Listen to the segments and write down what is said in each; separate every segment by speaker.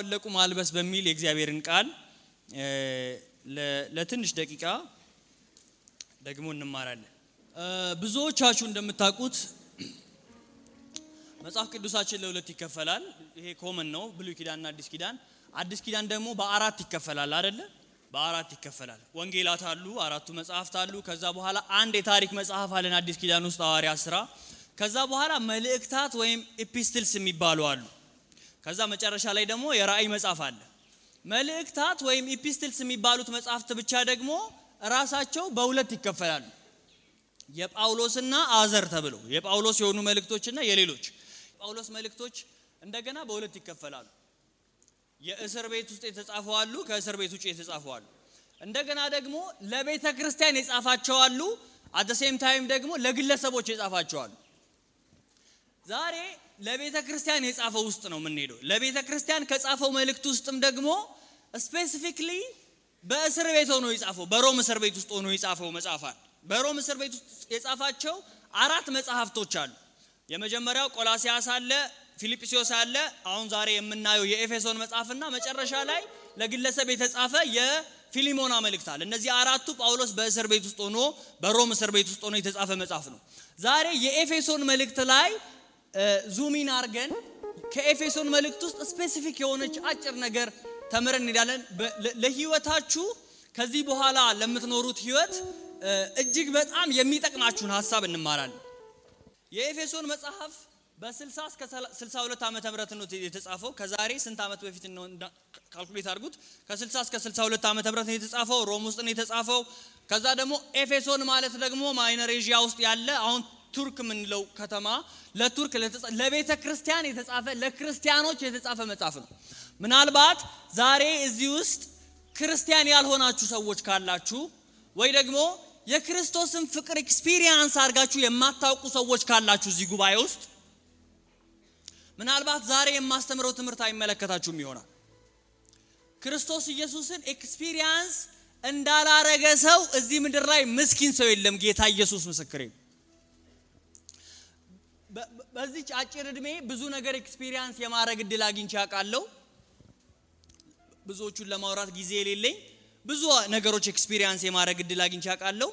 Speaker 1: እንዳወለቁ ማልበስ በሚል የእግዚአብሔርን ቃል ለትንሽ ደቂቃ ደግሞ እንማራለን። ብዙዎቻችሁ እንደምታውቁት መጽሐፍ ቅዱሳችን ለሁለት ይከፈላል። ይሄ ኮመን ነው፣ ብሉይ ኪዳንና አዲስ ኪዳን። አዲስ ኪዳን ደግሞ በአራት ይከፈላል አይደለ? በአራት ይከፈላል። ወንጌላት አሉ፣ አራቱ መጽሐፍት አሉ። ከዛ በኋላ አንድ የታሪክ መጽሐፍ አለን አዲስ ኪዳን ውስጥ ሐዋርያት ሥራ። ከዛ በኋላ መልእክታት ወይም ኤፒስትልስ የሚባሉ አሉ። ከዛ መጨረሻ ላይ ደግሞ የራእይ መጽሐፍ አለ። መልእክታት ወይም ኤፒስትልስ የሚባሉት መጽሐፍት ብቻ ደግሞ ራሳቸው በሁለት ይከፈላሉ። የጳውሎስና አዘር ተብለው የጳውሎስ የሆኑ መልእክቶችና የሌሎች ጳውሎስ መልእክቶች እንደገና በሁለት ይከፈላሉ። የእስር ቤት ውስጥ የተጻፉ አሉ፣ ከእስር ቤት ውጭ የተጻፉ አሉ። እንደገና ደግሞ ለቤተ ክርስቲያን የጻፋቸው አሉ፣ አት ሴም ታይም ደግሞ ለግለሰቦች የጻፋቸው አሉ። ዛሬ ለቤተ ክርስቲያን የጻፈው ውስጥ ነው የምንሄደው። ለቤተ ክርስቲያን ከጻፈው መልእክት ውስጥም ደግሞ ስፔሲፊክሊ በእስር ቤት ሆኖ የጻፈው በሮም እስር ቤት ውስጥ ሆኖ የጻፈው መጽሐፍ አለ። በሮም እስር ቤት ውስጥ የጻፋቸው አራት መጽሐፍቶች አሉ። የመጀመሪያው ቆላሲያስ አለ፣ ፊልጵስዩስ አለ፣ አሁን ዛሬ የምናየው የኤፌሶን መጽሐፍና መጨረሻ ላይ ለግለሰብ የተጻፈ የፊሊሞና መልእክት አለ። እነዚህ አራቱ ጳውሎስ በእስር ቤት ውስጥ ሆኖ በሮም እስር ቤት ውስጥ ሆኖ የተጻፈ መጽሐፍ ነው። ዛሬ የኤፌሶን መልእክት ላይ ዙሚን አርገን ከኤፌሶን መልእክት ውስጥ ስፔሲፊክ የሆነች አጭር ነገር ተምረን እንሄዳለን። ለህይወታችሁ ከዚህ በኋላ ለምትኖሩት ህይወት እጅግ በጣም የሚጠቅማችሁን ሐሳብ እንማራለን። የኤፌሶን መጽሐፍ በ60 እስከ 62 ዓመተ ምህረት ነው የተጻፈው። ከዛሬ ስንት ዓመት በፊት ነው ካልኩሌት አድርጉት። ከ60 እስከ 62 ዓመተ ምህረት ነው የተጻፈው። ሮም ውስጥ ነው የተጻፈው። ከዛ ደግሞ ኤፌሶን ማለት ደግሞ ማይነር ኤዥያ ውስጥ ያለ አሁን ቱርክ የምንለው ከተማ ለቱርክ ለቤተ ክርስቲያን የተጻፈ ለክርስቲያኖች የተጻፈ መጽሐፍ ነው። ምናልባት ዛሬ እዚህ ውስጥ ክርስቲያን ያልሆናችሁ ሰዎች ካላችሁ ወይ ደግሞ የክርስቶስን ፍቅር ኤክስፒሪየንስ አድርጋችሁ የማታውቁ ሰዎች ካላችሁ እዚህ ጉባኤ ውስጥ ምናልባት ዛሬ የማስተምረው ትምህርት አይመለከታችሁም ይሆናል። ክርስቶስ ኢየሱስን ኤክስፒሪየንስ እንዳላረገ ሰው እዚህ ምድር ላይ ምስኪን ሰው የለም። ጌታ ኢየሱስ ምስክሬ። በዚህ አጭር እድሜ ብዙ ነገር ኤክስፒሪየንስ የማድረግ እድል አግኝቼ አውቃለሁ። ብዙዎቹን ለማውራት ጊዜ የሌለኝ ብዙ ነገሮች ኤክስፒሪየንስ የማድረግ እድል አግኝቼ አውቃለሁ።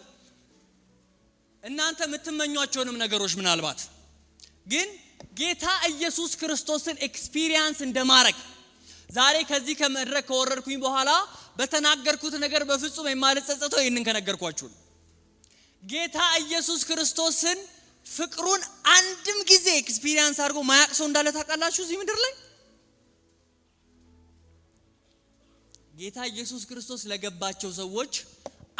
Speaker 1: እናንተ የምትመኟቸውንም ነገሮች ምናልባት ግን ጌታ ኢየሱስ ክርስቶስን ኤክስፒሪየንስ እንደማረግ ዛሬ ከዚህ ከመድረክ ከወረድኩኝ በኋላ በተናገርኩት ነገር በፍጹም የማልጸጸተው ይሄንን ከነገርኳችሁ ነው። ጌታ ኢየሱስ ክርስቶስን ፍቅሩን አንድም ጊዜ ኤክስፒሪየንስ አድርጎ ማያቅ ሰው እንዳለ ታውቃላችሁ እዚህ ምድር ላይ? ጌታ ኢየሱስ ክርስቶስ ለገባቸው ሰዎች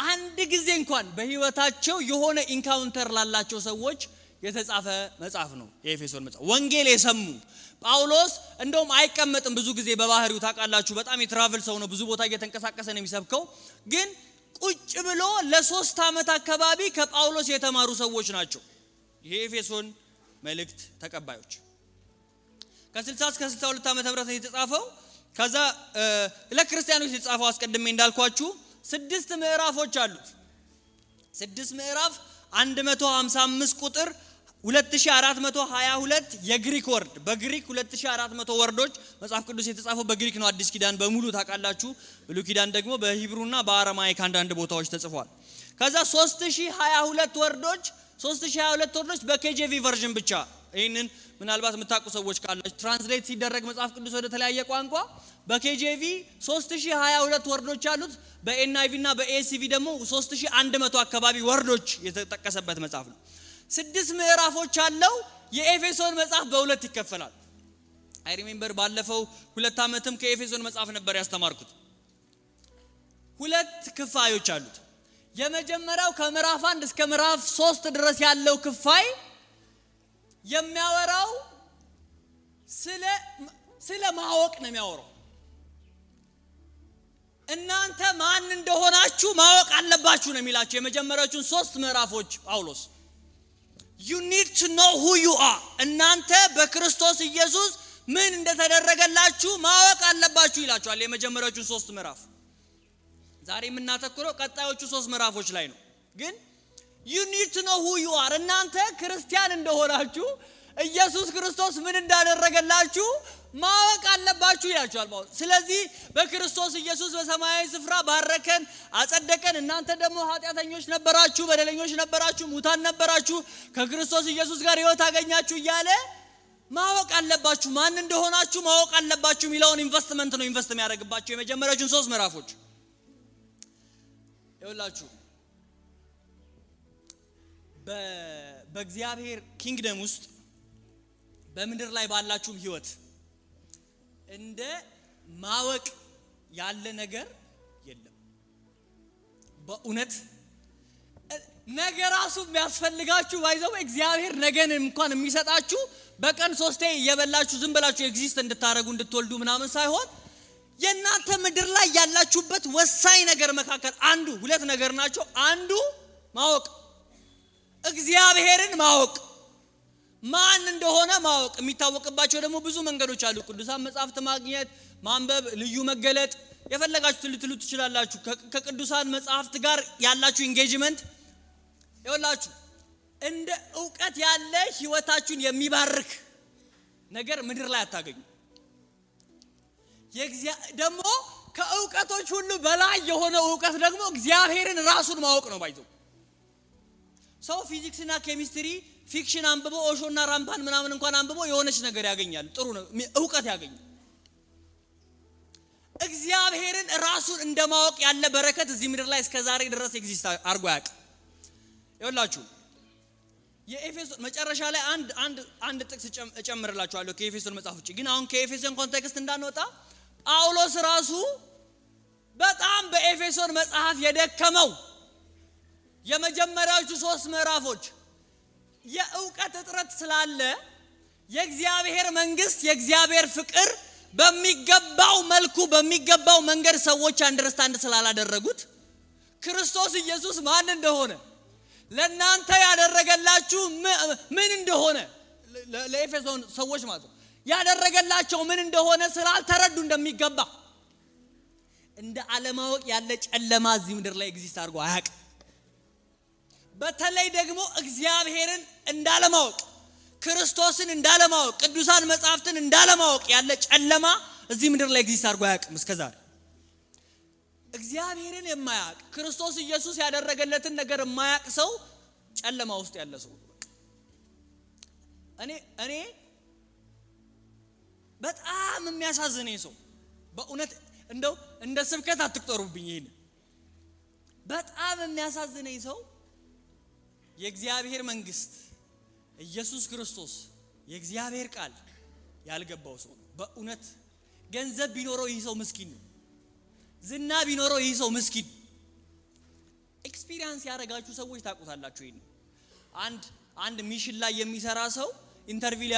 Speaker 1: አንድ ጊዜ እንኳን በህይወታቸው የሆነ ኢንካውንተር ላላቸው ሰዎች የተጻፈ መጽሐፍ ነው የኤፌሶን መጽሐፍ። ወንጌል የሰሙ ጳውሎስ እንደውም አይቀመጥም ብዙ ጊዜ በባህሪው ታውቃላችሁ። በጣም የትራቨል ሰው ነው፣ ብዙ ቦታ እየተንቀሳቀሰ ነው የሚሰብከው። ግን ቁጭ ብሎ ለ3 ዓመት አካባቢ ከጳውሎስ የተማሩ ሰዎች ናቸው የኤፌሶን መልእክት ተቀባዮች። ከ60 እስከ 62 ዓመተ ምህረት የተጻፈው። ከዛ ለክርስቲያኖች የተጻፈው አስቀድሜ እንዳልኳችሁ 6 ምዕራፎች አሉት። 6 ምዕራፍ 155 ቁጥር 2422 የግሪክ ወርድ በግሪክ 2400 ወርዶች መጽሐፍ ቅዱስ የተጻፈው በግሪክ ነው። አዲስ ኪዳን በሙሉ ታውቃላችሁ። ብሉይ ኪዳን ደግሞ በሂብሩና በአረማይክ አንዳንድ ቦታዎች ተጽፏል። ከዛ 3022 ወርዶች 3022 ወርዶች በኬጄቪ ቨርዥን ብቻ። ይሄንን ምናልባት የምታውቁ ሰዎች ካላችሁ ትራንስሌት ሲደረግ መጽሐፍ ቅዱስ ወደ ተለያየ ቋንቋ በኬጄቪ 3022 ወርዶች አሉት። በኤንአይቪ እና በኤሲቪ ደግሞ 3100 አካባቢ ወርዶች የተጠቀሰበት መጽሐፍ ነው። 6 ምዕራፎች አለው። የኤፌሶን መጽሐፍ በሁለት ይከፈላል። አይ ሪሜምበር ባለፈው 2 ዓመትም ከኤፌሶን መጽሐፍ ነበር ያስተማርኩት። 2 ክፋዮች አሉት። የመጀመሪያው ከምዕራፍ 1 እስከ ምዕራፍ 3 ድረስ ያለው ክፋይ የሚያወራው ስለ ማወቅ ነው የሚያወራው። እናንተ ማን እንደሆናችሁ ማወቅ አለባችሁ ነው የሚላችሁ። የመጀመሪያዎቹን 3 ምዕራፎች ጳውሎስ you need to know who you are እናንተ በክርስቶስ ኢየሱስ ምን እንደተደረገላችሁ ማወቅ አለባችሁ ይላችኋል። የመጀመሪያዎቹን 3 ምዕራፍ ዛሬ የምናተኩረው ቀጣዮቹ 3 ምዕራፎች ላይ ነው። ግን you need to know who you are እናንተ ክርስቲያን እንደሆናችሁ ኢየሱስ ክርስቶስ ምን እንዳደረገላችሁ ማወቅ አለባችሁ ይላችኋል ጳውሎስ። ስለዚህ በክርስቶስ ኢየሱስ በሰማያዊ ስፍራ ባረከን አጸደቀን። እናንተ ደግሞ ኃጢአተኞች ነበራችሁ፣ በደለኞች ነበራችሁ፣ ሙታን ነበራችሁ፣ ከክርስቶስ ኢየሱስ ጋር ሕይወት አገኛችሁ እያለ ማወቅ አለባችሁ፣ ማን እንደሆናችሁ ማወቅ አለባችሁ የሚለውን ኢንቨስትመንት ነው ኢንቨስት የሚያደርግባችሁ የመጀመሪያዎቹን 3 ምዕራፎች ይኸውላችሁ። በእግዚአብሔር ኪንግደም ውስጥ በምድር ላይ ባላችሁም ሕይወት እንደ ማወቅ ያለ ነገር የለም። በእውነት ነገራሱ የሚያስፈልጋችሁ ባይዘው እግዚአብሔር ነገን እንኳን የሚሰጣችሁ በቀን 3 እየበላችሁ ዝም ብላችሁ ኤግዚስት እንድታረጉ እንድትወልዱ ምናምን ሳይሆን የናንተ ምድር ላይ ያላችሁበት ወሳኝ ነገር መካከል አንዱ 2 ነገር ናቸው። አንዱ ማወቅ፣ እግዚአብሔርን ማወቅ፣ ማን እንደሆነ ማወቅ። የሚታወቅባቸው ደግሞ ብዙ መንገዶች አሉ። ቅዱሳን መጻሕፍት ማግኘት፣ ማንበብ፣ ልዩ መገለጥ፣ የፈለጋችሁት ልትሉ ትችላላችሁ። ከቅዱሳን መጻሕፍት ጋር ያላችሁ ኢንጌጅመንት ይኸውላችሁ እንደ ዕውቀት ያለ ህይወታችሁን የሚባርክ ነገር ምድር ላይ አታገኙ። ደግሞ ከዕውቀቶች ሁሉ በላይ የሆነ ዕውቀት ደግሞ እግዚአብሔርን ራሱን ማወቅ ነው ባይዘው። ሰው ፊዚክስና ኬሚስትሪ ፊክሽን አንብቦ ኦሾና ራምፓን ምናምን እንኳን አንብቦ የሆነች ነገር ያገኛል፣ ጥሩ ነው፣ ዕውቀት ያገኛል። እግዚአብሔርን ራሱን እንደማወቅ ያለ በረከት እዚህ ምድር ላይ እስከ ዛሬ ድረስ ኤግዚስት አድርጎ ያውቅ። ይኸውላችሁ የኤፌሶን መጨረሻ ላይ አንድ ጥቅስ እጨምርላችኋለሁ ከኤፌሶን መጽሐፍ ውጪ። ግን አሁን ከኤፌሶን ኮንቴክስት እንዳንወጣ ጳውሎስ ራሱ በጣም በኤፌሶን መጽሐፍ የደከመው የመጀመሪያዎቹ 3 ምዕራፎች የዕውቀት እጥረት ስላለ የእግዚአብሔር መንግስት የእግዚአብሔር ፍቅር በሚገባው መልኩ በሚገባው መንገድ ሰዎች አንደርስታንድ ስላላደረጉት ክርስቶስ ኢየሱስ ማን እንደሆነ ለናንተ ያደረገላችሁ ምን እንደሆነ ለኤፌሶን ሰዎች ማለት ነው ያደረገላቸው ምን እንደሆነ ስላልተረዱ እንደሚገባ እንደ ዓለማወቅ ያለ ጨለማ እዚህ ምድር ላይ ኤግዚስት አድርጎ አያውቅም። በተለይ ደግሞ እግዚአብሔርን እንዳለማወቅ፣ ክርስቶስን እንዳለማወቅ፣ ቅዱሳን መጻሕፍትን እንዳለማወቅ ያለ ጨለማ እዚህ ምድር ላይ ኤግዚስት አድርጎ አያውቅም እስከዛሬ። እግዚአብሔርን የማያውቅ ክርስቶስ ኢየሱስ ያደረገለትን ነገር የማያውቅ ሰው ጨለማ ውስጥ ያለ ሰው። እኔ በጣም የሚያሳዝነኝ ሰው በእውነት እንደው እንደ ስብከት አትቆጠሩብኝ። ይሄን በጣም የሚያሳዝነኝ ሰው የእግዚአብሔር መንግስት ኢየሱስ ክርስቶስ የእግዚአብሔር ቃል ያልገባው ሰው ነው። በእውነት ገንዘብ ቢኖረው ይህ ሰው ምስኪን ነው። ዝና ቢኖረው ይህ ሰው ምስኪን። ኤክስፒሪየንስ ያደረጋችሁ ሰዎች ታውቁታላችሁ። ይሄን አንድ ሚሽን ላይ የሚሰራ ሰው ኢንተርቪው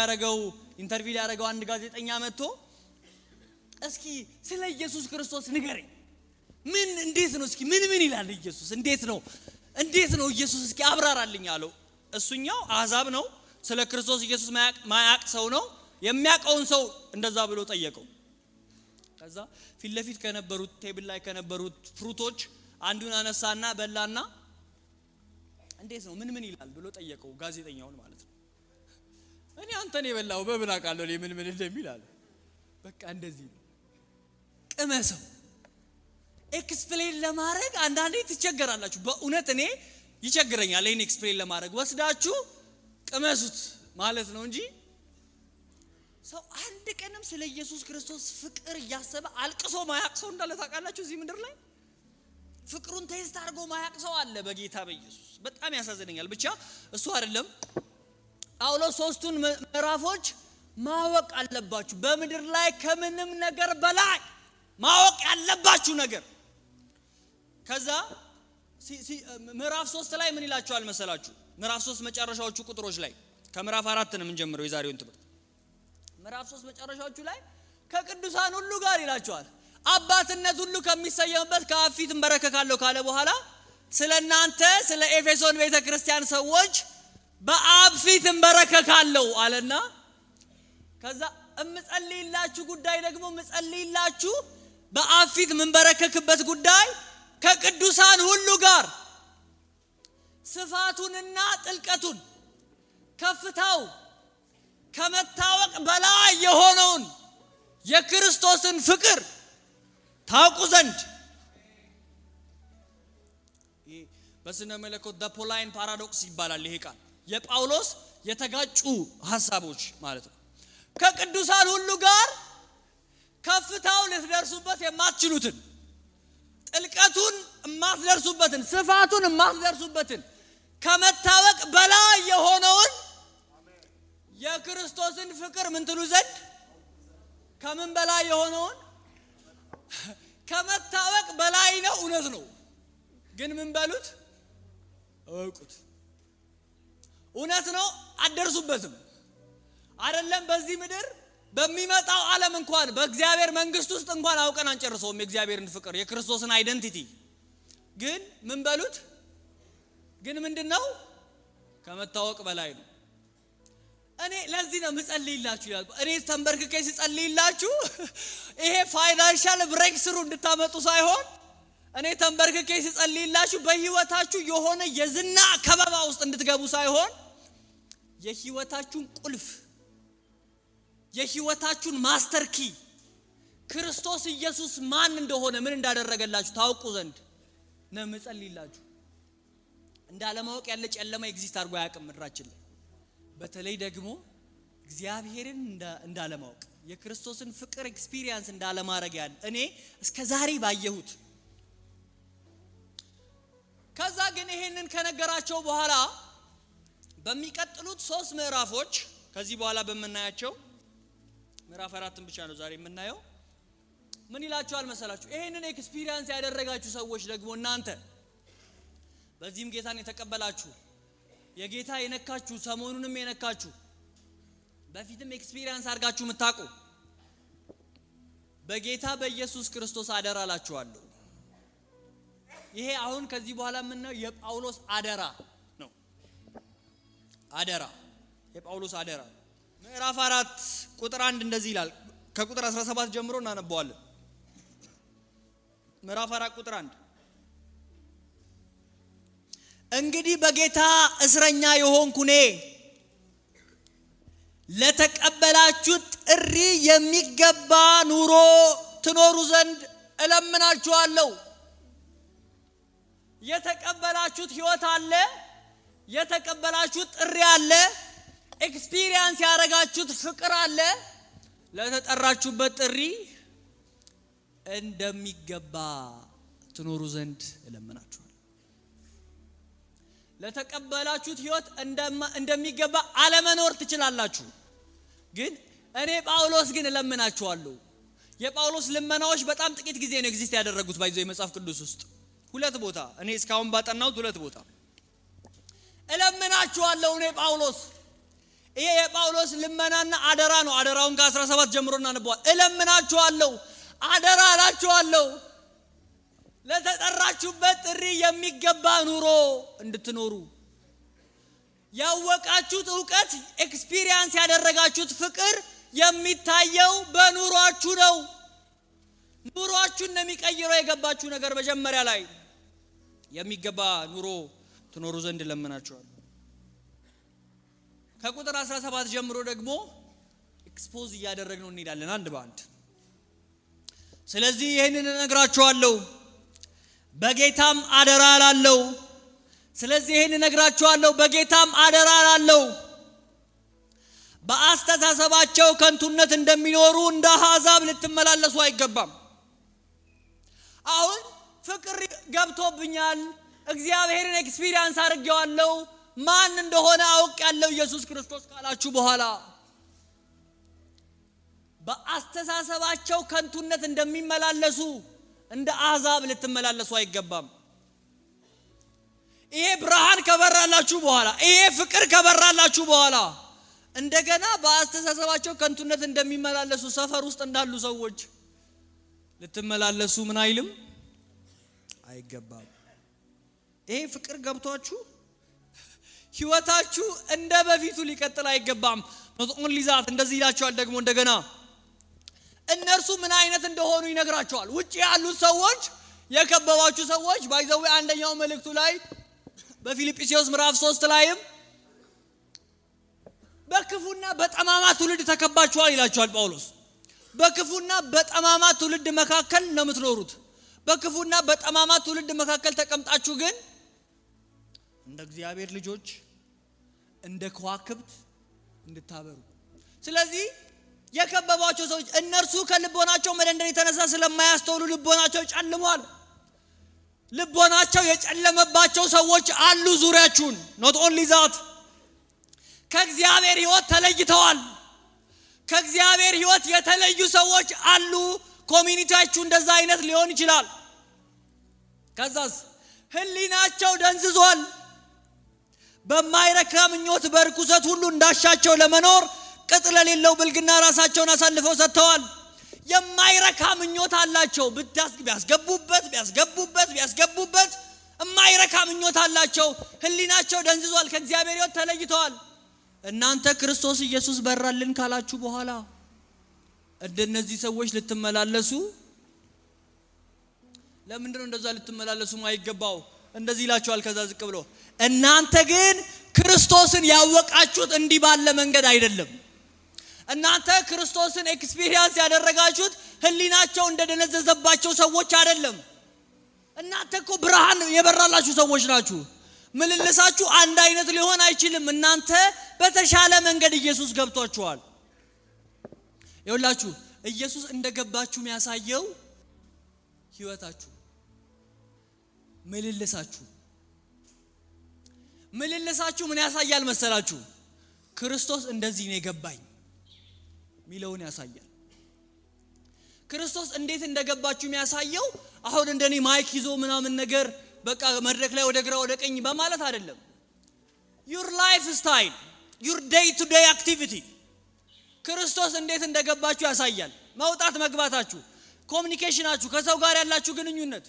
Speaker 1: ያደረገው አንድ ጋዜጠኛ መጥቶ እስኪ ስለ ኢየሱስ ክርስቶስ ንገረኝ፣ እንዴት ነው እስኪ ምን ይላል ኢየሱስ፣ እንዴት ነው ኢየሱስ እስኪ አብራራልኝ አለው። እሱኛው አሕዛብ ነው፣ ስለ ክርስቶስ ኢየሱስ ማያቅ ሰው ነው። የሚያቀውን ሰው እንደዛ ብሎ ጠየቀው። ከዛ ፊት ለፊት ከነበሩት ቴብል ላይ ከነበሩት ፍሩቶች አንዱን አነሳና በላና እንዴት ነው ምን ይላል ብሎ ጠየቀው ጋዜጠኛውን ማለት ነው። እኔ አንተን የበላው በምን አውቃለሁ ምን እንደሚል አለ። በቃ እንደዚህ ነው ቅመሰው። ኤክስፕሌን ለማድረግ አንዳንዴ ትቸገራላችሁ። በእውነት እኔ ይቸግረኛል ይሄን ኤክስፕሌን ለማድረግ። ወስዳችሁ ቅመሱት ማለት ነው እንጂ ሰው አንድ ቀንም ስለ ኢየሱስ ክርስቶስ ፍቅር እያሰበ አልቅሶ ማያቅ ሰው እንዳለ ታውቃላችሁ። እዚህ ምድር ላይ ፍቅሩን ቴስት አድርጎ ማያቅ ሰው አለ በጌታ በኢየሱስ። በጣም ያሳዝነኛል። ብቻ እሱ አይደለም ጳውሎስ 3ቱን ምዕራፎች ማወቅ አለባችሁ። በምድር ላይ ከምንም ነገር በላይ ማወቅ ያለባችሁ ነገር። ከዛ ምዕራፍ 3 ላይ ምን ይላችኋል መሰላችሁ? ምዕራፍ 3 መጨረሻዎቹ ቁጥሮች ላይ ከምዕራፍ 4 ነው የምንጀምረው የዛሬውን ትምህርት። ምዕራፍ 3 መጨረሻዎቹ ላይ ከቅዱሳን ሁሉ ጋር ይላችኋል አባትነት ሁሉ ከሚሰየምበት ከአብ ፊት እንበረከካለሁ ካለ በኋላ ስለናንተ ስለ ኤፌሶን ቤተክርስቲያን ሰዎች በአብ ፊት እንበረከካለሁ አለና ከዛ እምጸልይላችሁ ጉዳይ ደግሞ እምጸልይላችሁ በአብ ፊት መንበረከክበት ጉዳይ ከቅዱሳን ሁሉ ጋር ስፋቱንና ጥልቀቱን ከፍታው ከመታወቅ በላይ የሆነውን የክርስቶስን ፍቅር ታውቁ ዘንድ። በስነ መለኮት ፖላይን ፓራዶክስ ይባላል ይሄ ቃል። የጳውሎስ የተጋጩ ሐሳቦች ማለት ነው። ከቅዱሳን ሁሉ ጋር ከፍታው ልትደርሱበት የማትችሉትን፣ ጥልቀቱን የማትደርሱበትን፣ ስፋቱን የማትደርሱበትን ከመታወቅ በላይ የሆነውን የክርስቶስን ፍቅር ምን ትሉ ዘንድ። ከምን በላይ የሆነውን? ከመታወቅ በላይ ነው፣ እውነት ነው። ግን ምን በሉት? እወቁት። እውነት ነው፣ አትደርሱበትም። አይደለም በዚህ ምድር በሚመጣው ዓለም እንኳን በእግዚአብሔር መንግስት ውስጥ እንኳን አውቀን አንጨርሰውም የእግዚአብሔርን ፍቅር፣ የክርስቶስን አይደንቲቲ። ግን ምን በሉት? ግን ምንድነው? ከመታወቅ በላይ ነው። እኔ ለዚህ ነው ምጸልይላችሁ ይላል። እኔ ተንበርክኬ ሲጸልይላችሁ ይሄ ፋይናንሻል ብሬክ ስሩ እንድታመጡ ሳይሆን እኔ ተንበርክኬ ሲጸልይላችሁ በህይወታችሁ የሆነ የዝና ከበባ ውስጥ እንድትገቡ ሳይሆን የህይወታችሁን ቁልፍ፣ የህይወታችሁን ማስተር ኪ ክርስቶስ ኢየሱስ ማን እንደሆነ ምን እንዳደረገላችሁ ታውቁ ዘንድ ነው ምጸልይላችሁ። እንዳለማወቅ ያለ ጨለማ ኤግዚስት አድርጎ አያውቅም ምድራችን ላይ። በተለይ ደግሞ እግዚአብሔርን እንዳለማወቅ የክርስቶስን ፍቅር ኤክስፒሪየንስ እንዳለማድረግ ያለ እኔ እስከ ዛሬ ባየሁት። ከዛ ግን ይሄንን ከነገራቸው በኋላ በሚቀጥሉት 3 ምዕራፎች ከዚህ በኋላ በመናያቸው ምዕራፍ 4ን ብቻ ነው ዛሬ የምናየው። ምን ይላችኋል መሰላችሁ? ይሄንን ኤክስፒሪየንስ ያደረጋችሁ ሰዎች ደግሞ እናንተ በዚህም ጌታን የተቀበላችሁ የጌታ የነካችሁ ሰሞኑንም የነካችሁ በፊትም ኤክስፒሪየንስ አድርጋችሁ የምታውቁ በጌታ በኢየሱስ ክርስቶስ አደራ እላችኋለሁ። ይሄ አሁን ከዚህ በኋላ የምናየው የጳውሎስ አደራ ነው። አደራ፣ የጳውሎስ አደራ። ምዕራፍ 4 ቁጥር 1 እንደዚህ ይላል። ከቁጥር 17 ጀምሮ እናነባዋለን። ምዕራፍ 4 ቁጥር 1 እንግዲህ በጌታ እስረኛ የሆንኩ እኔ ለተቀበላችሁት ጥሪ የሚገባ ኑሮ ትኖሩ ዘንድ እለምናችኋለሁ። የተቀበላችሁት ህይወት አለ፣ የተቀበላችሁት ጥሪ አለ፣ ኤክስፒሪየንስ ያደረጋችሁት ፍቅር አለ። ለተጠራችሁበት ጥሪ እንደሚገባ ትኖሩ ዘንድ እለምናችኋለሁ። ለተቀበላችሁት ህይወት እንደሚገባ አለመኖር ትችላላችሁ። ግን እኔ ጳውሎስ ግን እለምናችኋለሁ። የጳውሎስ ልመናዎች በጣም ጥቂት ጊዜ ነው ኤግዚስት ያደረጉት ባይዘው የመጽሐፍ ቅዱስ ውስጥ 2 ቦታ። እኔ እስካሁን ባጠናሁት 2 ቦታ እለምናችኋለሁ። እኔ ጳውሎስ ይሄ የጳውሎስ ልመናና አደራ ነው። አደራውን ከ17 ጀምሮ እናነባዋለን። እለምናችኋለሁ፣ አደራ እላችኋለሁ ለተጠራችሁበት ጥሪ የሚገባ ኑሮ እንድትኖሩ። ያወቃችሁት ዕውቀት፣ ኤክስፒሪየንስ ያደረጋችሁት ፍቅር የሚታየው በኑሯችሁ ነው። ኑሯችሁን እንደሚቀይረው የገባችሁ ነገር መጀመሪያ ላይ የሚገባ ኑሮ ትኖሩ ዘንድ እለምናችኋለሁ። ከቁጥር 17 ጀምሮ ደግሞ ኤክስፖዝ እያደረግነው እንሄዳለን አንድ በአንድ። ስለዚህ ይህንን እነግራችኋለሁ በጌታም አደራ እላለሁ። ስለዚህ ይህን እነግራችኋለሁ በጌታም አደራ እላለሁ። በአስተሳሰባቸው ከንቱነት እንደሚኖሩ እንደ አሕዛብ ልትመላለሱ አይገባም። አሁን ፍቅር ገብቶብኛል፣ እግዚአብሔርን ኤክስፒሪየንስ አድርጌዋለሁ፣ ማን እንደሆነ አውቄያለሁ ኢየሱስ ክርስቶስ ካላችሁ በኋላ በአስተሳሰባቸው ከንቱነት እንደሚመላለሱ እንደ አሕዛብ ልትመላለሱ አይገባም። ይሄ ብርሃን ከበራላችሁ በኋላ፣ ይሄ ፍቅር ከበራላችሁ በኋላ እንደገና በአስተሳሰባቸው ከንቱነት እንደሚመላለሱ ሰፈር ውስጥ እንዳሉ ሰዎች ልትመላለሱ ምን አይልም አይገባም። ይሄ ፍቅር ገብቷችሁ ህይወታችሁ እንደ በፊቱ ሊቀጥል አይገባም። ኖት ሊዛት እንደዚህ ይላችኋል። ደግሞ እንደገና እነርሱ ምን አይነት እንደሆኑ ይነግራቸዋል። ውጪ ያሉት ሰዎች፣ የከበባችሁ ሰዎች ባይዘው አንደኛው መልእክቱ ላይ በፊልጵስዩስ ምዕራፍ 3 ላይም በክፉና በጠማማ ትውልድ ተከባችኋል ይላችኋል ጳውሎስ። በክፉና በጠማማ ትውልድ መካከል ነው የምትኖሩት። በክፉና በጠማማ ትውልድ መካከል ተቀምጣችሁ ግን እንደ እግዚአብሔር ልጆች እንደ ከዋክብት እንድታበሩ። ስለዚህ የከበባቸው ሰዎች እነርሱ ከልቦናቸው መደንደን የተነሳ ስለማያስተውሉ ልቦናቸው ጨልሟል። ልቦናቸው የጨለመባቸው ሰዎች አሉ ዙሪያችሁን። not only that ከእግዚአብሔር ሕይወት ተለይተዋል። ከእግዚአብሔር ሕይወት የተለዩ ሰዎች አሉ። ኮሚኒቲያችሁ እንደዛ አይነት ሊሆን ይችላል። ከዛስ ህሊናቸው ደንዝዟል። በማይረካ ምኞት በርኩሰት ሁሉ እንዳሻቸው ለመኖር ቅጥ ለሌለው ብልግና ራሳቸውን አሳልፈው ሰጥተዋል። የማይረካ ምኞት አላቸው። ቢያስገቡበት የማይረካ ምኞት አላቸው። ህሊናቸው ደንዝዟል። ከእግዚአብሔር ሕይወት ተለይተዋል። እናንተ ክርስቶስ ኢየሱስ በራልን ካላችሁ በኋላ እንደነዚህ ሰዎች ልትመላለሱ ለምንድነው እንደዛ ልትመላለሱ ማይገባው? እንደዚህ ይላችኋል ከዛ ዝቅ ብሎ እናንተ ግን ክርስቶስን ያወቃችሁት እንዲህ ባለ መንገድ አይደለም። እናንተ ክርስቶስን ኤክስፒሪየንስ ያደረጋችሁት ህሊናቸው እንደደነዘዘባቸው ሰዎች አይደለም። እናንተ እኮ ብርሃን የበራላችሁ ሰዎች ናችሁ። ምልልሳችሁ አንድ አይነት ሊሆን አይችልም። እናንተ በተሻለ መንገድ ኢየሱስ ገብቷችኋል። ይኸውላችሁ ኢየሱስ እንደገባችሁ የሚያሳየው ህይወታችሁ፣ ምልልሳችሁ ምን ያሳያል መሰላችሁ? ክርስቶስ እንደዚህ ነው የገባኝ ሚለውን ያሳያል። ክርስቶስ እንዴት እንደገባችሁ የሚያሳየው አሁን እንደኔ ማይክ ይዞ ምናምን ነገር በቃ መድረክ ላይ ወደ ግራ ወደ ቀኝ በማለት አይደለም። your lifestyle, your day to day activity ክርስቶስ እንዴት እንደገባችሁ ያሳያል። መውጣት መግባታችሁ፣ ኮሙኒኬሽናችሁ፣ ከሰው ጋር ያላችሁ ግንኙነት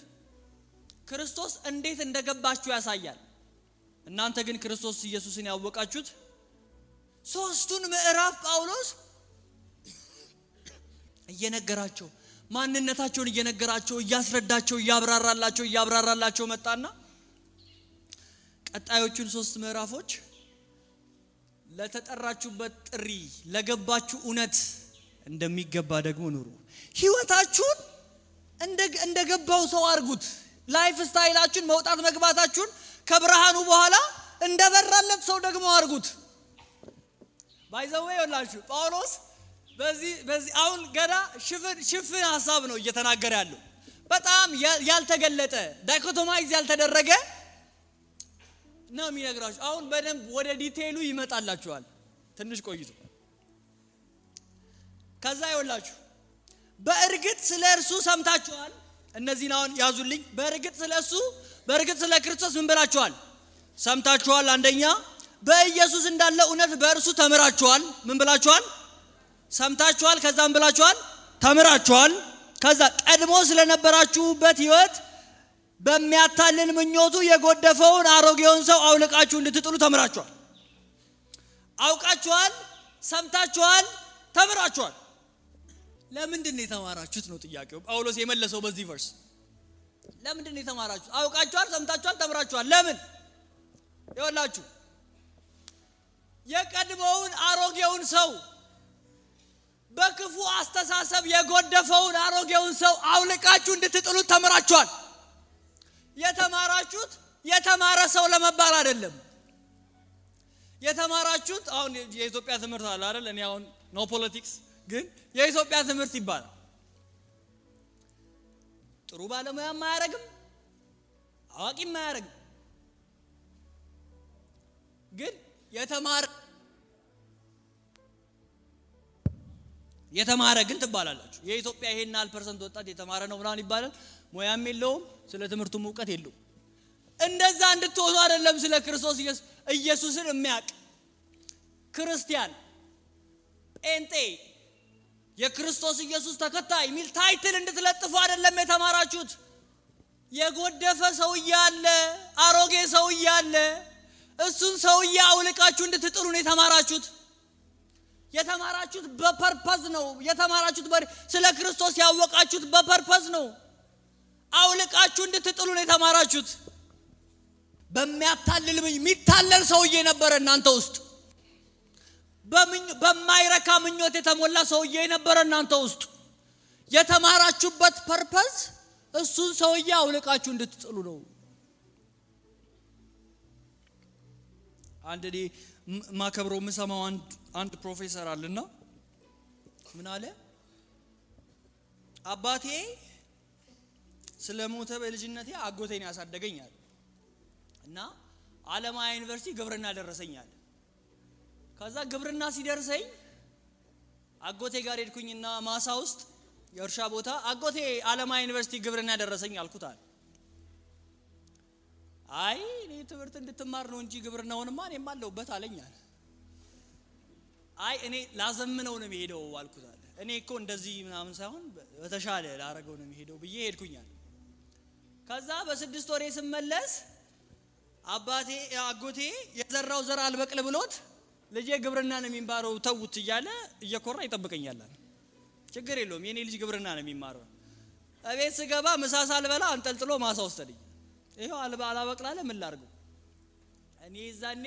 Speaker 1: ክርስቶስ እንዴት እንደገባችሁ ያሳያል። እናንተ ግን ክርስቶስ ኢየሱስን ያወቃችሁት ሶስቱን ምዕራፍ ጳውሎስ እየነገራቸው ማንነታቸውን እየነገራቸው እያስረዳቸው እያብራራላቸው መጣና ቀጣዮቹን 3 ምዕራፎች ለተጠራችሁበት ጥሪ ለገባችሁ እውነት እንደሚገባ ደግሞ ኑሩ። ህይወታችሁን እንደገባው ሰው አርጉት። ላይፍ ስታይላችሁን መውጣት መግባታችሁን ከብርሃኑ በኋላ እንደበራለት ሰው ደግሞ አርጉት። ባይዘው ይላችሁ ጳውሎስ በዚህ አሁን ገና ሽፍን ሐሳብ ነው እየተናገረ ያለው። በጣም ያልተገለጠ ዳይኮቶማይዝ ያልተደረገ ነው የሚነግራችሁ። አሁን በደንብ ወደ ዲቴይሉ ይመጣላችኋል ትንሽ ቆይቶ። ከዛ ይወላችሁ በእርግጥ ስለ እርሱ ሰምታችኋል። እነዚህን አሁን ያዙልኝ። በእርግጥ ስለ ክርስቶስ ምን ብላችኋል? ሰምታችኋል። አንደኛ በኢየሱስ እንዳለ እውነት በእርሱ ተምራችኋል። ምን ብላችኋል? ሰምታችኋል። ከዛ ምን ብላችኋል? ተምራችኋል። ከዛ ቀድሞ ስለነበራችሁበት ህይወት በሚያታልል ምኞቱ የጎደፈውን አሮጌውን ሰው አውልቃችሁ እንድትጥሉ ተምራችኋል። አውቃችኋል፣ ሰምታችኋል፣ ተምራችኋል። ለምንድን ነው የተማራችሁት ነው ጥያቄው። ጳውሎስ የመለሰው በዚህ ቨርስ ለምንድን ነው የተማራችሁት? አውቃችኋል፣ ሰምታችኋል፣ ተምራችኋል። ለምን? ይኸውላችሁ የቀድሞውን አሮጌውን ሰው በክፉ አስተሳሰብ የጎደፈውን አሮጌውን ሰው አውልቃችሁ እንድትጥሉት ተምራችኋል። የተማራችሁት የተማረ ሰው ለመባል አይደለም። የተማራችሁት አሁን የኢትዮጵያ ትምህርት አለ አይደል? እኔ አሁን ኖ ፖለቲክስ ግን የኢትዮጵያ ትምህርት ይባላል። ጥሩ ባለሙያ ማያረግም፣ አዋቂ ማያረግም። ግን የተማረ ግን ትባላላችሁ። የኢትዮጵያ ይሄን 1% ወጣት የተማረ ነው ምናምን ይባላል። ሙያም የለውም፣ ስለ ትምህርቱም ዕውቀት የለውም። እንደዛ እንድትሆኑ አይደለም። ስለ ክርስቶስ ኢየሱስን የሚያውቅ ክርስቲያን፣ ጴንጤ፣ የክርስቶስ ኢየሱስ ተከታይ ሚል ታይትል እንድትለጥፉ አይደለም የተማራችሁት። የጎደፈ ሰውዬ አለ፣ አሮጌ ሰውዬ አለ። እሱን ሰውዬ አውልቃችሁ እንድትጥሉ ነው የተማራችሁት። የተማራችሁት በፐርፐዝ ነው። የተማራችሁት ስለ ክርስቶስ ያወቃችሁት በፐርፐዝ ነው። አውልቃችሁ እንድትጥሉ ነው የተማራችሁት። በሚያታልል የሚታለል ሰውዬ ነበረ እናንተ ውስጥ። በማይረካ ምኞት የተሞላ ሰውዬ የነበረ እናንተ ውስጥ የተማራችሁበት ፐርፐዝ እሱን ሰውዬ አውልቃችሁ እንድትጥሉ ነው። አንድ ማከብረው ምሰማው አንድ ፕሮፌሰር አለና ምን አለ? አባቴ ስለሞተ በልጅነቴ አጎቴን ያሳደገኛል እና ዓለማያ ዩኒቨርሲቲ ግብርና ደረሰኛል። ከዛ ግብርና ሲደርሰኝ አጎቴ ጋር ሄድኩኝና ማሳ ውስጥ የእርሻ ቦታ አጎቴ ዓለማያ ዩኒቨርሲቲ ግብርና ደረሰኝ አልኩታል። አይ እኔ ትምህርት እንድትማር ነው እንጂ ግብርናውንማ እኔም አለሁበት አለኛል። አይ እኔ ላዘምነው ነው የሚሄደው አልኩታል። እኔ እኮ እንደዚህ ምናምን ሳይሆን በተሻለ ላረገው ነው የሚሄደው ብዬ ሄድኩኛል። ከዛ በ6 ወሬ ስመለስ አጎቴ የዘራው ዘር አልበቅል ብሎት ልጄ ግብርና ነው የሚማረው ተውት እያለ እየኮራ ይጠብቀኛል። ችግር የለውም የኔ ልጅ ግብርና ነው የሚማረው። እቤት ስገባ ምሳ ሳልበላ አንጠልጥሎ ማሳ ወሰደኝ። ይሄው አላበቅላለ ምን ላርገው? እኔ ዛኔ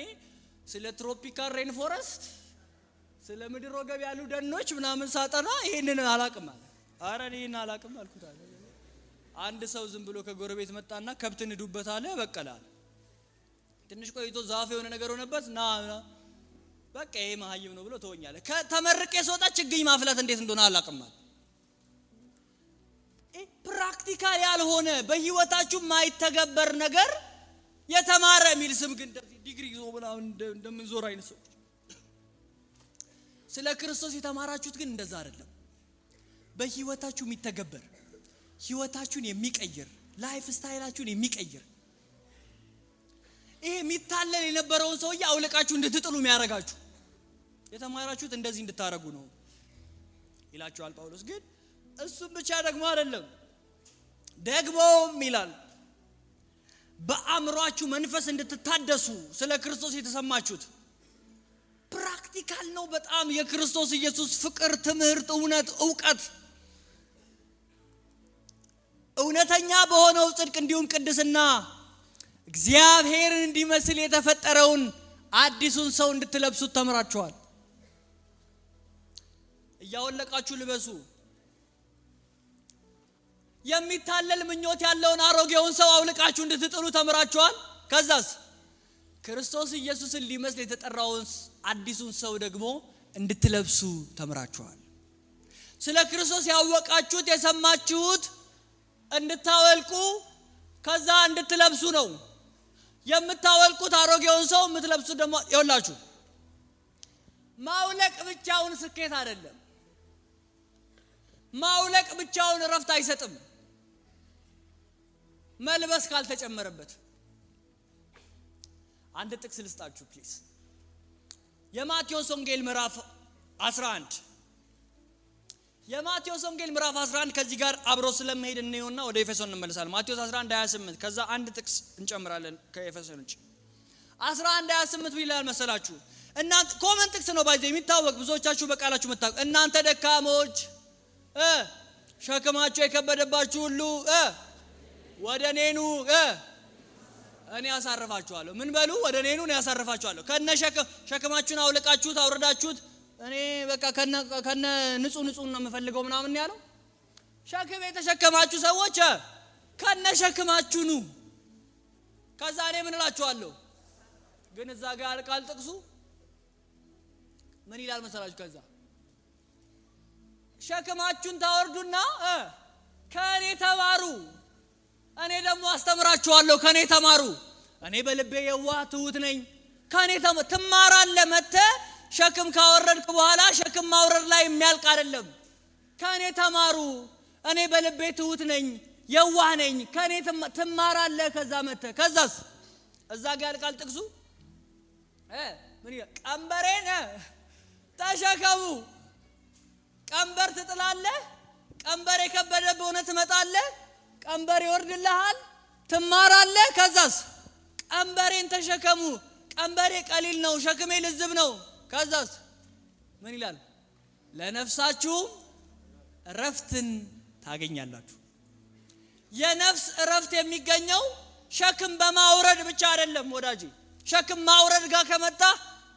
Speaker 1: ስለ ትሮፒካል ሬን ፎረስት ስለ ምድር ወገብ ያሉ ደኖች ምናምን ሳጠና ይሄንን አላቅም አለ። አረ እኔን አላቅም አልኩት አለ። አንድ ሰው ዝም ብሎ ከጎረቤት መጣና ከብት ንዱበት አለ በቀላል። ትንሽ ቆይቶ ዛፍ የሆነ ነገር ሆነበት ና በቃ ይሄ መሀይም ነው ብሎ ተወኛለ። ከተመረቀ ሰውጣ ችግኝ ማፍላት እንዴት እንደሆነ አላቅም አለ። ፕራክቲካል ያልሆነ በህይወታችሁ ማይተገበር ነገር የተማረ የሚል ስም ግን ዲግሪ ይዞ ምናምን እንደምንዞር አይነት ሰው ስለ ክርስቶስ የተማራችሁት ግን እንደዛ አይደለም። በህይወታችሁ የሚተገበር ህይወታችሁን የሚቀይር ላይፍ ስታይላችሁን የሚቀይር ይሄ የሚታለል የነበረውን ሰውዬ አውልቃችሁ እንድትጥሉ የሚያረጋችሁ የተማራችሁት እንደዚህ እንድታረጉ ነው ይላችኋል ጳውሎስ። ግን እሱም ብቻ ደግሞ አይደለም ደግሞም ይላል በአእምሯችሁ መንፈስ እንድትታደሱ ስለ ክርስቶስ የተሰማችሁት ፕራክቲካል ነው በጣም የክርስቶስ ኢየሱስ ፍቅር፣ ትምህርት፣ እውነት፣ ዕውቀት እውነተኛ በሆነው ጽድቅ እንዲሁም ቅድስና እግዚአብሔርን እንዲመስል የተፈጠረውን አዲሱን ሰው እንድትለብሱት ተምራችኋል። እያወለቃችሁ ልበሱ። የሚታለል ምኞት ያለውን አሮጌውን ሰው አውልቃችሁ እንድትጥሉ ተምራችኋል። ከዛስ ክርስቶስ ኢየሱስን ሊመስል የተጠራውን አዲሱን ሰው ደግሞ እንድትለብሱ ተምራችኋል። ስለ ክርስቶስ ያወቃችሁት የሰማችሁት እንድታወልቁ ከዛ እንድትለብሱ ነው። የምታወልቁት አሮጌውን ሰው የምትለብሱት ደግሞ ይኸውላችሁ ማውለቅ ብቻውን ስኬት አይደለም። ማውለቅ ብቻውን ረፍት አይሰጥም መልበስ ካልተጨመረበት። አንድ ጥቅስ ልስጣችሁ ፕሊዝ። የማቴዎስ ወንጌል ምዕራፍ 11 የማቴዎስ ወንጌል ምዕራፍ 11 ከዚህ ጋር አብሮ ስለመሄድ እንየውና ወደ ኤፌሶን እንመለሳለን። ማቴዎስ 11:28 ከዛ አንድ ጥቅስ እንጨምራለን ከኤፌሶን እንጂ 11:28 ይላል መሰላችሁ። እናንተ ኮመን ጥቅስ ነው ባይዘ የሚታወቅ ብዙዎቻችሁ በቃላችሁ መታወቅ። እናንተ ደካሞች ሸክማችሁ የከበደባችሁ ሁሉ ወደ እኔ ኑ እኔ ያሳርፋችኋለሁ። ምን በሉ? ወደ እኔ ኑ እኔ ያሳርፋችኋለሁ። ከነ ሸክማችሁን አውልቃችሁት አውርዳችሁት እኔ በቃ ከነ ንጹህ ነው የምፈልገው ምናምን ያለው። ሸክም የተሸከማችሁ ሰዎች ከነ ሸክማችሁ ኑ ከዛ እኔ ምን እላችኋለሁ። ግን እዛ ጋር ያልቃል ጥቅሱ ምን ይላል መሰላችሁ? ከዛ ሸክማችሁን ታወርዱና ከኔ ተማሩ እኔ ደግሞ አስተምራችኋለሁ። ከኔ ተማሩ እኔ በልቤ የዋህ ትሁት ነኝ። ከኔ ትማራለህ። መተህ ሸክም ካወረድክ በኋላ ሸክም ማውረድ ላይ የሚያልቅ አይደለም። ከኔ ተማሩ እኔ በልቤ ትሁት ነኝ የዋህ ነኝ። ከኔ ትማራለህ። ከዛ መተህ ከዛስ እዛ ጋር ያልቃል ጥቅሱ ምን ይላል? ቀንበሬን ተሸከሙ። ቀንበር ትጥላለህ። ቀንበር የከበደብህ ሆነ ትመጣለህ። ቀንበር ይወርድልሃል። ትማራለህ። ከዛስ ቀንበሬን ተሸከሙ። ቀንበሬ ቀሊል ነው፣ ሸክሜ ልዝብ ነው። ከዛስ ምን ይላል? ለነፍሳችሁ እረፍትን ታገኛላችሁ። የነፍስ እረፍት የሚገኘው ሸክም በማውረድ ብቻ አይደለም ወዳጄ። ሸክም ማውረድ ጋር ከመጣ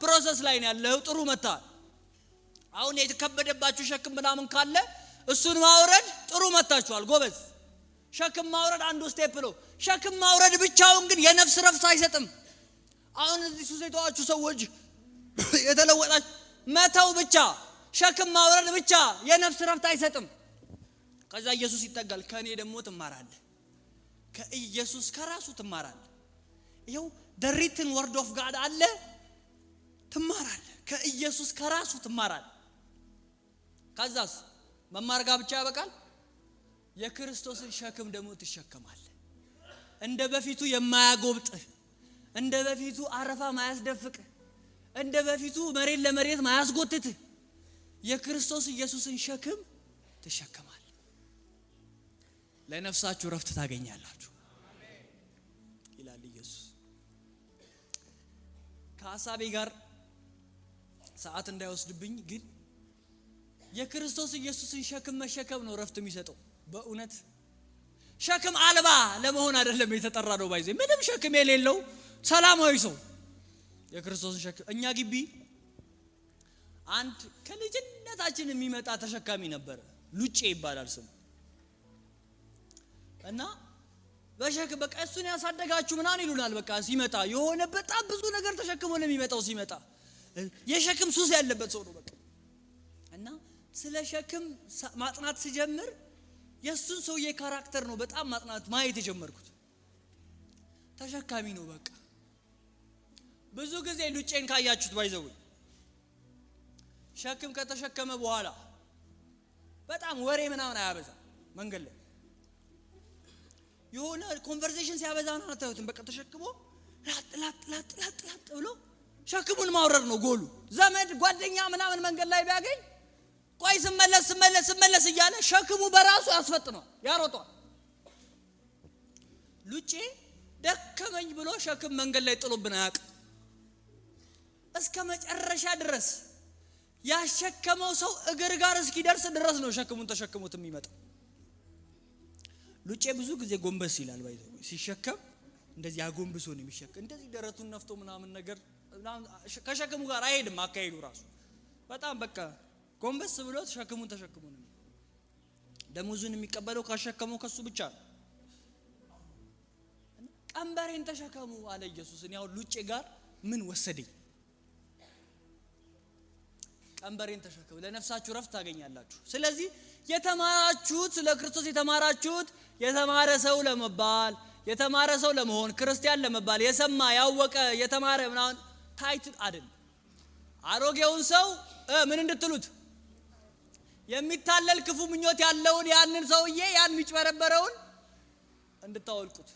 Speaker 1: ፕሮሰስ ላይ ነው ያለው። ጥሩ መጣ አሁን የተከበደባችሁ ሸክም ምናምን ካለ እሱን ማውረድ ጥሩ መታችኋል ጎበዝ። ሸክም ማውረድ አንዱ ስቴፕ ነው። ሸክም ማውረድ ብቻውን ግን የነፍስ ረፍት አይሰጥም። አሁን እዚህ ሱስ የተዋችሁ ሰዎች የተለወጣችሁ መተው ብቻ ሸክም ማውረድ ብቻ የነፍስ ረፍት አይሰጥም። ከዛ ኢየሱስ ይጠጋል። ከኔ ደግሞ ትማራለህ። ከኢየሱስ ከራሱ ትማራለህ። ይኸው the written word of God አለ ትማራለህ። ከኢየሱስ ከራሱ ትማራለህ። ከዛስ መማር ጋር ብቻ ያበቃል። የክርስቶስን ሸክም ደግሞ ትሸከማለህ። እንደ በፊቱ የማያጎብጥ፣ እንደ በፊቱ አረፋ ማያስደፍቅ፣ እንደ በፊቱ መሬት ለመሬት ማያስጎትት የክርስቶስ ኢየሱስን ሸክም ትሸከማለህ። ለነፍሳችሁ ረፍት ታገኛላችሁ ይላል ኢየሱስ። ከሐሳቤ ጋር ሰዓት እንዳይወስድብኝ ግን የክርስቶስ ኢየሱስን ሸክም መሸከም ነው ረፍት የሚሰጠው። በእውነት ሸክም አልባ ለመሆን አይደለም የተጠራ ነው። ባይዘ ምንም ሸክም የሌለው ሰላማዊ ሰው የክርስቶስን ሸክም። እኛ ግቢ አንድ ከልጅነታችን የሚመጣ ተሸካሚ ነበር። ሉጬ ይባላል ስሙ። እና በሸክም በቃ እሱን ያሳደጋችሁ ምናምን ይሉናል። በቃ ሲመጣ የሆነ በጣም ብዙ ነገር ተሸክሞ ነው የሚመጣው። ሲመጣ የሸክም ሱስ ያለበት ሰው ነው በቃ። እና ስለ ሸክም ማጥናት ሲጀምር የሱን ሰውዬ ካራክተር ነው በጣም ማጥናት ማየት የጀመርኩት። ተሸካሚ ነው በቃ። ብዙ ጊዜ ሉጬን ካያችሁት ባይዘው ሸክም ከተሸከመ በኋላ በጣም ወሬ ምናምን አያበዛ። መንገድ ላይ የሆነ ኮንቨርሴሽን ሲያበዛ ነው አታዩትም? በቃ ተሸክሞ ላጥ ብሎ ሸክሙን ማውረድ ነው ጎሉ። ዘመድ ጓደኛ ምናምን መንገድ ላይ ቢያገኝ ቆይ ስመለስ እያለ ሸክሙ በራሱ ያስፈጥነዋል፣ ያሮጣል። ሉጬ ደከመኝ ብሎ ሸክም መንገድ ላይ ጥሎብን አያውቅም። እስከ መጨረሻ ድረስ ያሸከመው ሰው እግር ጋር እስኪደርስ ድረስ ነው ሸክሙን ተሸክሞት የሚመጣው። ሉጬ ብዙ ጊዜ ጎንበስ ይላል። ባይዘው ሲሸከም እንደዚህ አጎንብሶ ነው የሚሸከም። እንደዚህ ደረቱን ነፍቶ ምናምን ነገር ከሸክሙ ጋር አይሄድም። አካሄዱ ራሱ በጣም በቃ ጎንበስ ብሎ ሸክሙን ተሸክሞ ነው። ደሞዙን የሚቀበለው ካሸከመው ከሱ ብቻ ነው። ቀንበሬን ተሸከሙ አለ ኢየሱስ። እኔ አሁን ሉጬ ጋር ምን ወሰደኝ? ቀንበሬን ተሸከሙ፣ ለነፍሳችሁ ረፍት ታገኛላችሁ። ስለዚህ የተማራችሁት ስለ ክርስቶስ የተማራችሁት የተማረ ሰው ለመባል የተማረ ሰው ለመሆን ክርስቲያን ለመባል የሰማ ያወቀ የተማረ ምናምን ታይትል አይደለም። አሮጌውን ሰው ምን እንድትሉት የሚታለል ክፉ ምኞት ያለውን ያንን ሰውዬ ያን የሚጭበረበረውን እንድታወልቁት፣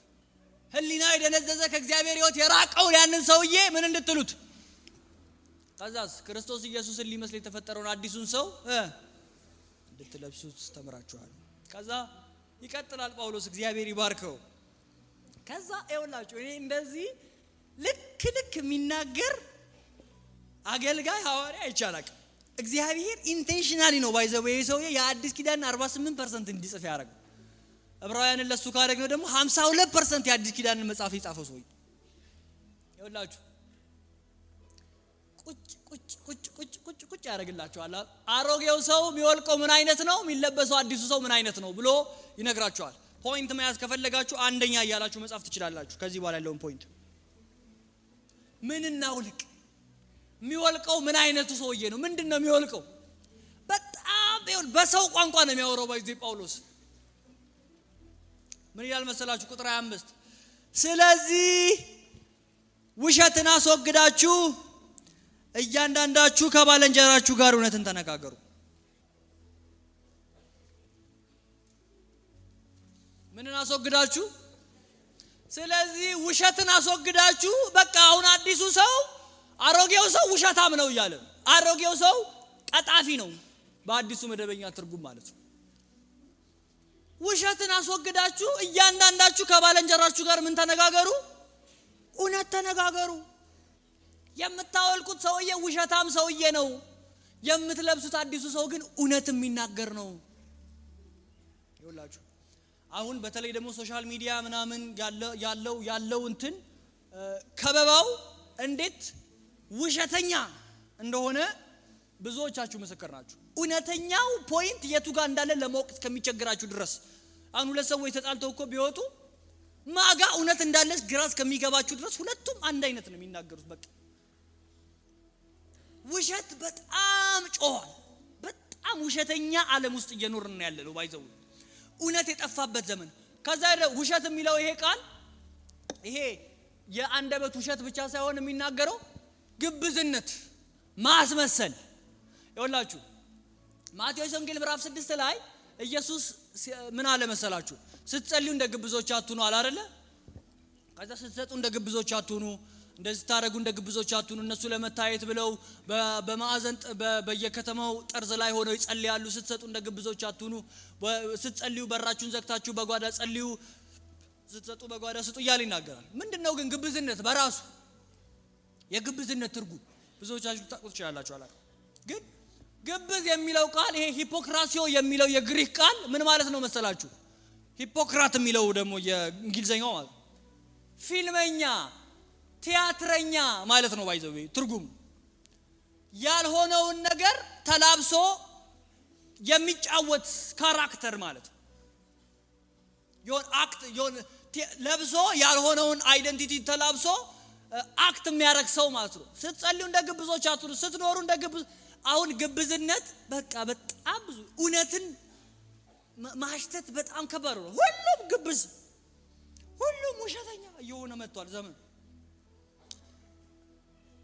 Speaker 1: ህሊና የደነዘዘ ከእግዚአብሔር ሕይወት የራቀውን ያንን ሰውዬ ምን እንድትሉት፣ ከዛስ ክርስቶስ ኢየሱስን ሊመስል የተፈጠረውን አዲሱን ሰው እንድትለብሱት ተምራችኋል። ከዛ ይቀጥላል ጳውሎስ፣ እግዚአብሔር ይባርከው። ከዛ ይኸውላችሁ እኔ እንደዚህ ልክ የሚናገር አገልጋይ ሐዋርያ አይቻላል። እግዚአብሔር ኢንቴንሽናሊ ነው ባይዘው የሰውዬ የአዲስ ኪዳን 48% እንዲጽፍ ያደረገው። ዕብራውያንን ለሱ ካደረግነው ደግሞ 52% የአዲስ ኪዳንን መጽሐፍ የጻፈው ሰውዬ ይኸውላችሁ ቁጭ ያደርግላችኋል። አሮጌው ሰው የሚወልቀው ምን አይነት ነው፣ የሚለበሰው አዲሱ ሰው ምን አይነት ነው ብሎ ይነግራችኋል። ፖይንት መያዝ ከፈለጋችሁ አንደኛ እያላችሁ መጻፍ ትችላላችሁ። ከዚህ በኋላ ያለውን ፖይንት ምን እናውልቅ፣ የሚወልቀው ምን አይነቱ ሰውዬ ነው፣ ምንድነው የሚወልቀው? በጣም በሰው ቋንቋ ነው የሚያወራው። ባይዚህ ጳውሎስ ምን ይላል መሰላችሁ? ቁጥር 25 ስለዚህ ውሸትን አስወግዳችሁ እያንዳንዳችሁ ከባልንጀራችሁ ጋር እውነትን ተነጋገሩ። ምንን አስወግዳችሁ? ስለዚህ ውሸትን አስወግዳችሁ በቃ አሁን አዲሱ ሰው አሮጌው ሰው ውሸታም ነው እያለ ነው። አሮጌው ሰው ቀጣፊ ነው በአዲሱ መደበኛ ትርጉም ማለት ነው። ውሸትን አስወግዳችሁ እያንዳንዳችሁ ከባልንጀራችሁ ጋር ምን ተነጋገሩ? እውነት ተነጋገሩ። የምታወልቁት ሰውዬ ውሸታም ሰውዬ ነው። የምትለብሱት አዲሱ ሰው ግን እውነት የሚናገር ነው። ይኸውላችሁ አሁን በተለይ ደግሞ ሶሻል ሚዲያ ምናምን ያለው እንትን ከበባው እንዴት ውሸተኛ እንደሆነ ብዙዎቻችሁ ምስክር ናችሁ። እውነተኛው ፖይንት የቱ ጋር እንዳለ ለማወቅ እስከሚቸግራችሁ ድረስ አሁን ሁለት ሰዎች ተጣልተው እኮ ቢወጡ ማጋ እውነት እንዳለስ ግራ እስከሚገባችሁ ድረስ ሁለቱም አንድ አይነት ነው የሚናገሩት። በቃ ውሸት በጣም ጮኋል። በጣም ውሸተኛ ዓለም ውስጥ እየኖርን ነው ያለነው። ባይዘው እውነት የጠፋበት ዘመን። ከዛ ውሸት የሚለው ይሄ ቃል ይሄ የአንደበት ውሸት ብቻ ሳይሆን የሚናገረው ግብዝነት፣ ማስመሰል። ይኸውላችሁ ማቴዎስ ወንጌል ምዕራፍ 6 ላይ ኢየሱስ ምን አለ መሰላችሁ? ስትጸልዩ እንደ ግብዞች አትሁኑ አለ አይደለ? ከዛ ስትሰጡ እንደ ግብዞች አትሁኑ፣ እንደዚህ ታረጉ እንደ ግብዞች አትሁኑ። እነሱ ለመታየት ብለው በማዕዘን በየከተማው ጠርዝ ላይ ሆነው ይጸልያሉ። ስትሰጡ እንደ ግብዞች አትሁኑ። ስትጸልዩ በራችሁን ዘግታችሁ በጓዳ ጸልዩ፣ ስትሰጡ በጓዳ ስጡ እያለ ይናገራል። ምንድነው ግን ግብዝነት በራሱ? የግብዝነት ትርጉም ብዙዎቻችሁ ታውቁት ይችላላችሁ አላውቅም። ግን ግብዝ የሚለው ቃል ይሄ ሂፖክራሲዮ የሚለው የግሪክ ቃል ምን ማለት ነው መሰላችሁ? ሂፖክራት የሚለው ደግሞ የእንግሊዘኛው ማለት ፊልመኛ፣ ቲያትረኛ ማለት ነው። ባይዘው ትርጉም ያልሆነውን ነገር ተላብሶ የሚጫወት ካራክተር ማለት ነው። የሆነ ለብሶ ያልሆነውን አይደንቲቲ ተላብሶ አክት የሚያረግ ሰው ማለት ነው። ስትጸልዩ እንደ ግብዞች አትሁኑ፣ ስትኖሩ እንደ ግብዝ። አሁን ግብዝነት በቃ በጣም ብዙ እውነትን ማሽተት በጣም ከባድ ነው። ሁሉም ግብዝ፣ ሁሉም ውሸተኛ እየሆነ መጥቷል ዘመን።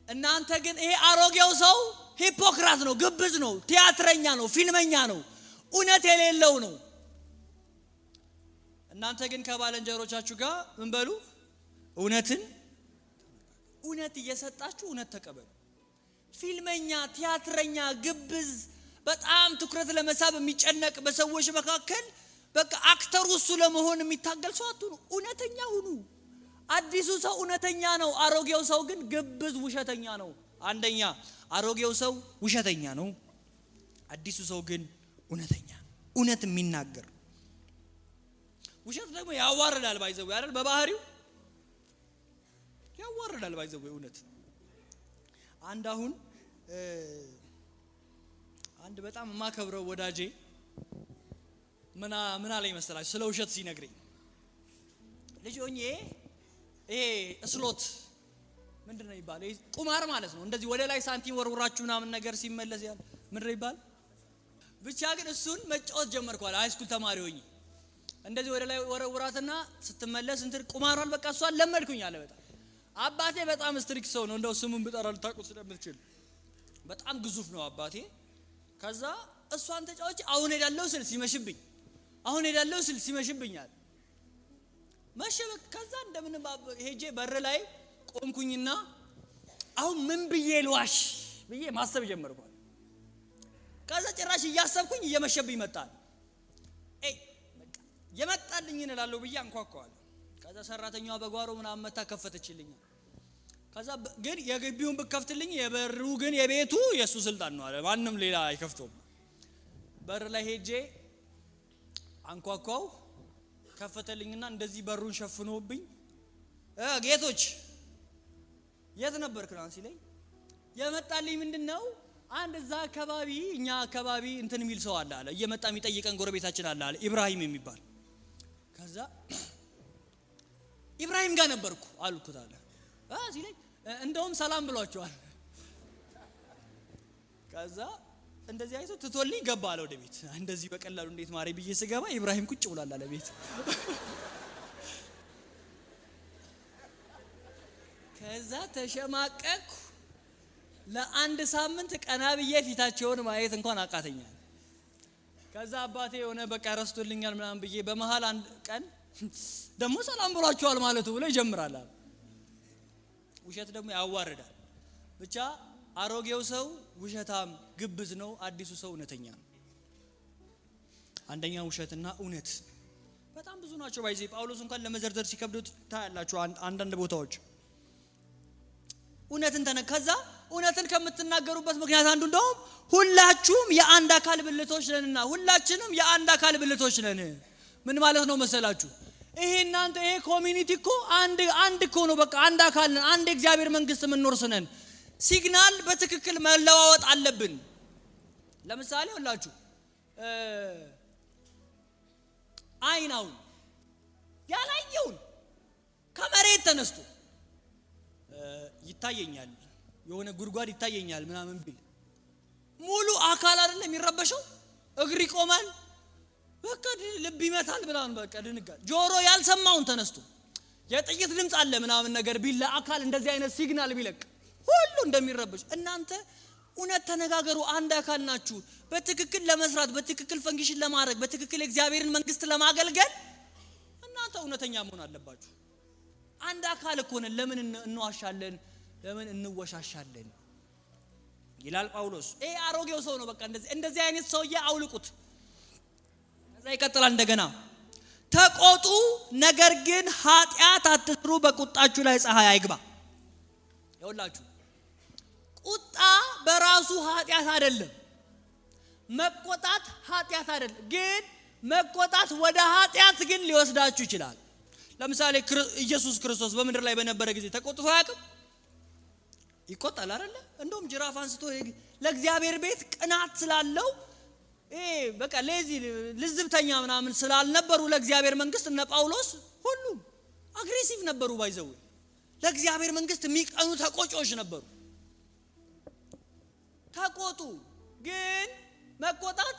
Speaker 1: እናንተ ግን ይሄ አሮጌው ሰው ሂፖክራት ነው፣ ግብዝ ነው፣ ቲያትረኛ ነው፣ ፊልመኛ ነው፣ እውነት የሌለው ነው። እናንተ ግን ከባልንጀሮቻችሁ ጋር ምን በሉ? እውነት እየሰጣችሁ እውነት ተቀበሉ። ፊልመኛ፣ ቲያትረኛ፣ ግብዝ፣ በጣም ትኩረት ለመሳብ የሚጨነቅ በሰዎች መካከል በቃ አክተሩ እሱ ለመሆን የሚታገል ሰው አትሁኑ። እውነተኛ ሁኑ። አዲሱ ሰው እውነተኛ ነው፣ አሮጌው ሰው ግን ግብዝ ውሸተኛ ነው። አንደኛ አሮጌው ሰው ውሸተኛ ነው፣ አዲሱ ሰው ግን እውነተኛ፣ እውነት የሚናገር። ውሸት ደግሞ ያዋርዳል። ባይዘው አይደል? በባህሪው ያዋርዳል። ባይዘው እውነት አንድ በጣም የማከብረው ወዳጄ ምን አለኝ መሰላችሁ? ስለ ውሸት ሲነግረኝ ልጅ ሆኜ ይሄ ስሎት ምንድነው ይባላል? ቁማር ማለት ነው። እንደዚህ ወደ ላይ ሳንቲም ወርውራችሁ ምናምን ነገር ሲመለስ ያለ ምንድነው ይባላል? ብቻ ግን እሱን መጫወት ጀመርኳል። ሃይስኩል ተማሪ ሆኜ እንደዚህ ወደ ላይ ወረውራትና ስትመለስ እንትን ቁማሯን በቃ እሷን ለመድኩኝ አለ። በጣም አባቴ በጣም ስትሪክት ሰው ነው። እንደው ስሙን ብጠራ ልታውቁት ስለምትችል በጣም ግዙፍ ነው አባቴ። ከዛ እሷን ተጫዋች አሁን ሄዳለሁ ስል ሲመሽብኛል መሸበክ። ከዛ እንደምንም ሄጄ በር ላይ ቆምኩኝና አሁን ምን ብዬ ልዋሽ ብዬ ማሰብ ጀመርኳል። ከዛ ጭራሽ እያሰብኩኝ እየመሸብኝ መጣል። የመጣልኝን እላለሁ ብዬ አንኳኳዋለሁ። ከዛ ሰራተኛዋ በጓሮ ምናምን መታ ከፈተችልኝ። ከዛ ግን የግቢውን ብከፍትልኝ የበሩ ግን የቤቱ የሱ ስልጣን ነው አለ። ማንም ሌላ አይከፍተውም። በር ላይ ሄጄ አንኳኳው፣ ከፈተልኝና እንደዚህ በሩን ሸፍኖብኝ ጌቶች የት ነበርክ ነው ሲለኝ የመጣልኝ ምንድነው አንድ እዛ አካባቢ እኛ አካባቢ እንትን የሚል ሰው አለ እየመጣ የሚጠይቀን ጎረቤታችን አለ ኢብራሂም የሚባል። ከዛ ኢብራሂም ጋር ነበርኩ አልኩት አለ ሲለኝ እንደውም ሰላም ብሏቸዋል። ከዛ እንደዚህ አይቶ ትቶልኝ ገባ አለ ወደ ቤት። እንደዚህ በቀላሉ እንዴት ማሪ ብዬ ስገባ ኢብራሂም ቁጭ ብሏል አለ ቤት። ከዛ ተሸማቀቅኩ። ለአንድ ሳምንት ቀና ብዬ ፊታቸውን ማየት እንኳን አቃተኛል። ከዛ አባቴ የሆነ በቃ ረስቶልኛል ምናምን ብዬ በመሃል አንድ ቀን ደግሞ ሰላም ብሏቸዋል ማለቱ ብሎ ይጀምራል። ውሸት ደግሞ ያዋርዳል። ብቻ አሮጌው ሰው ውሸታም ግብዝ ነው፣ አዲሱ ሰው እውነተኛ ነው። አንደኛ ውሸትና እውነት በጣም ብዙ ናቸው። ባይዚ ጳውሎስ እንኳን ለመዘርዘር ሲከብዱት ታያላችሁ አንዳንድ ቦታዎች እውነትን ከዛ እውነትን ከምትናገሩበት ምክንያት አንዱ እንደውም ሁላችሁም የአንድ አካል ብልቶች ነንና። ሁላችንም የአንድ አካል ብልቶች ነን። ምን ማለት ነው መሰላችሁ? ይሄ እናንተ ይሄ ኮሚኒቲ እኮ አንድ እኮ ነው። በቃ አንድ አካል ነን። አንድ እግዚአብሔር መንግስት የምንኖር ነን። ሲግናል በትክክል መለዋወጥ አለብን። ለምሳሌ ሁላችሁ አይናው ያላየውን ከመሬት ተነስቶ ይታየኛል የሆነ ጉድጓድ ይታየኛል ምናምን ቢል ሙሉ አካል አይደለም የሚረበሸው እግር ይቆማል በቃ ልብ ይመታል ምናምን በቃ ድንጋጤ ጆሮ ያልሰማውን ተነስቶ የጥይት ድምጽ አለ ምናምን ነገር ቢል ለአካል እንደዚህ አይነት ሲግናል ቢለቅ ሁሉ እንደሚረበሽ እናንተ እውነት ተነጋገሩ አንድ አካል ናችሁ በትክክል ለመስራት በትክክል ፈንክሽን ለማድረግ በትክክል እግዚአብሔርን መንግስት ለማገልገል እናንተ እውነተኛ መሆን አለባችሁ አንድ አካል እኮ ነን ለምን እንዋሻለን ለምን እንወሻሻለን ይላል ጳውሎስ ይሄ አሮጌው ሰው ነው በቃ እንደዚህ አይነት ሰውዬ አውልቁት ከዛ ይቀጥላል እንደገና ተቆጡ ነገር ግን ኃጢአት አትስሩ በቁጣችሁ ላይ ፀሐይ አይግባ ይኸውላችሁ ቁጣ በራሱ ኃጢአት አይደለም መቆጣት ኃጢአት አይደለም ግን መቆጣት ወደ ኃጢአት ግን ሊወስዳችሁ ይችላል ለምሳሌ ኢየሱስ ክርስቶስ በመንደር ላይ በነበረ ጊዜ ተቆጥቶ ያውቃል ይቆጣል አይደል እንደውም ጅራፍ አንስቶ ለእግዚአብሔር ቤት ቅናት ስላለው በቃ ለዚህ ልዝብተኛ ምናምን ስላልነበሩ ለእግዚአብሔር መንግስት እነ ጳውሎስ ሁሉ አግሬሲቭ ነበሩ ባይዘው ለእግዚአብሔር መንግስት የሚቀኑ ተቆጮች ነበሩ ተቆጡ ግን መቆጣት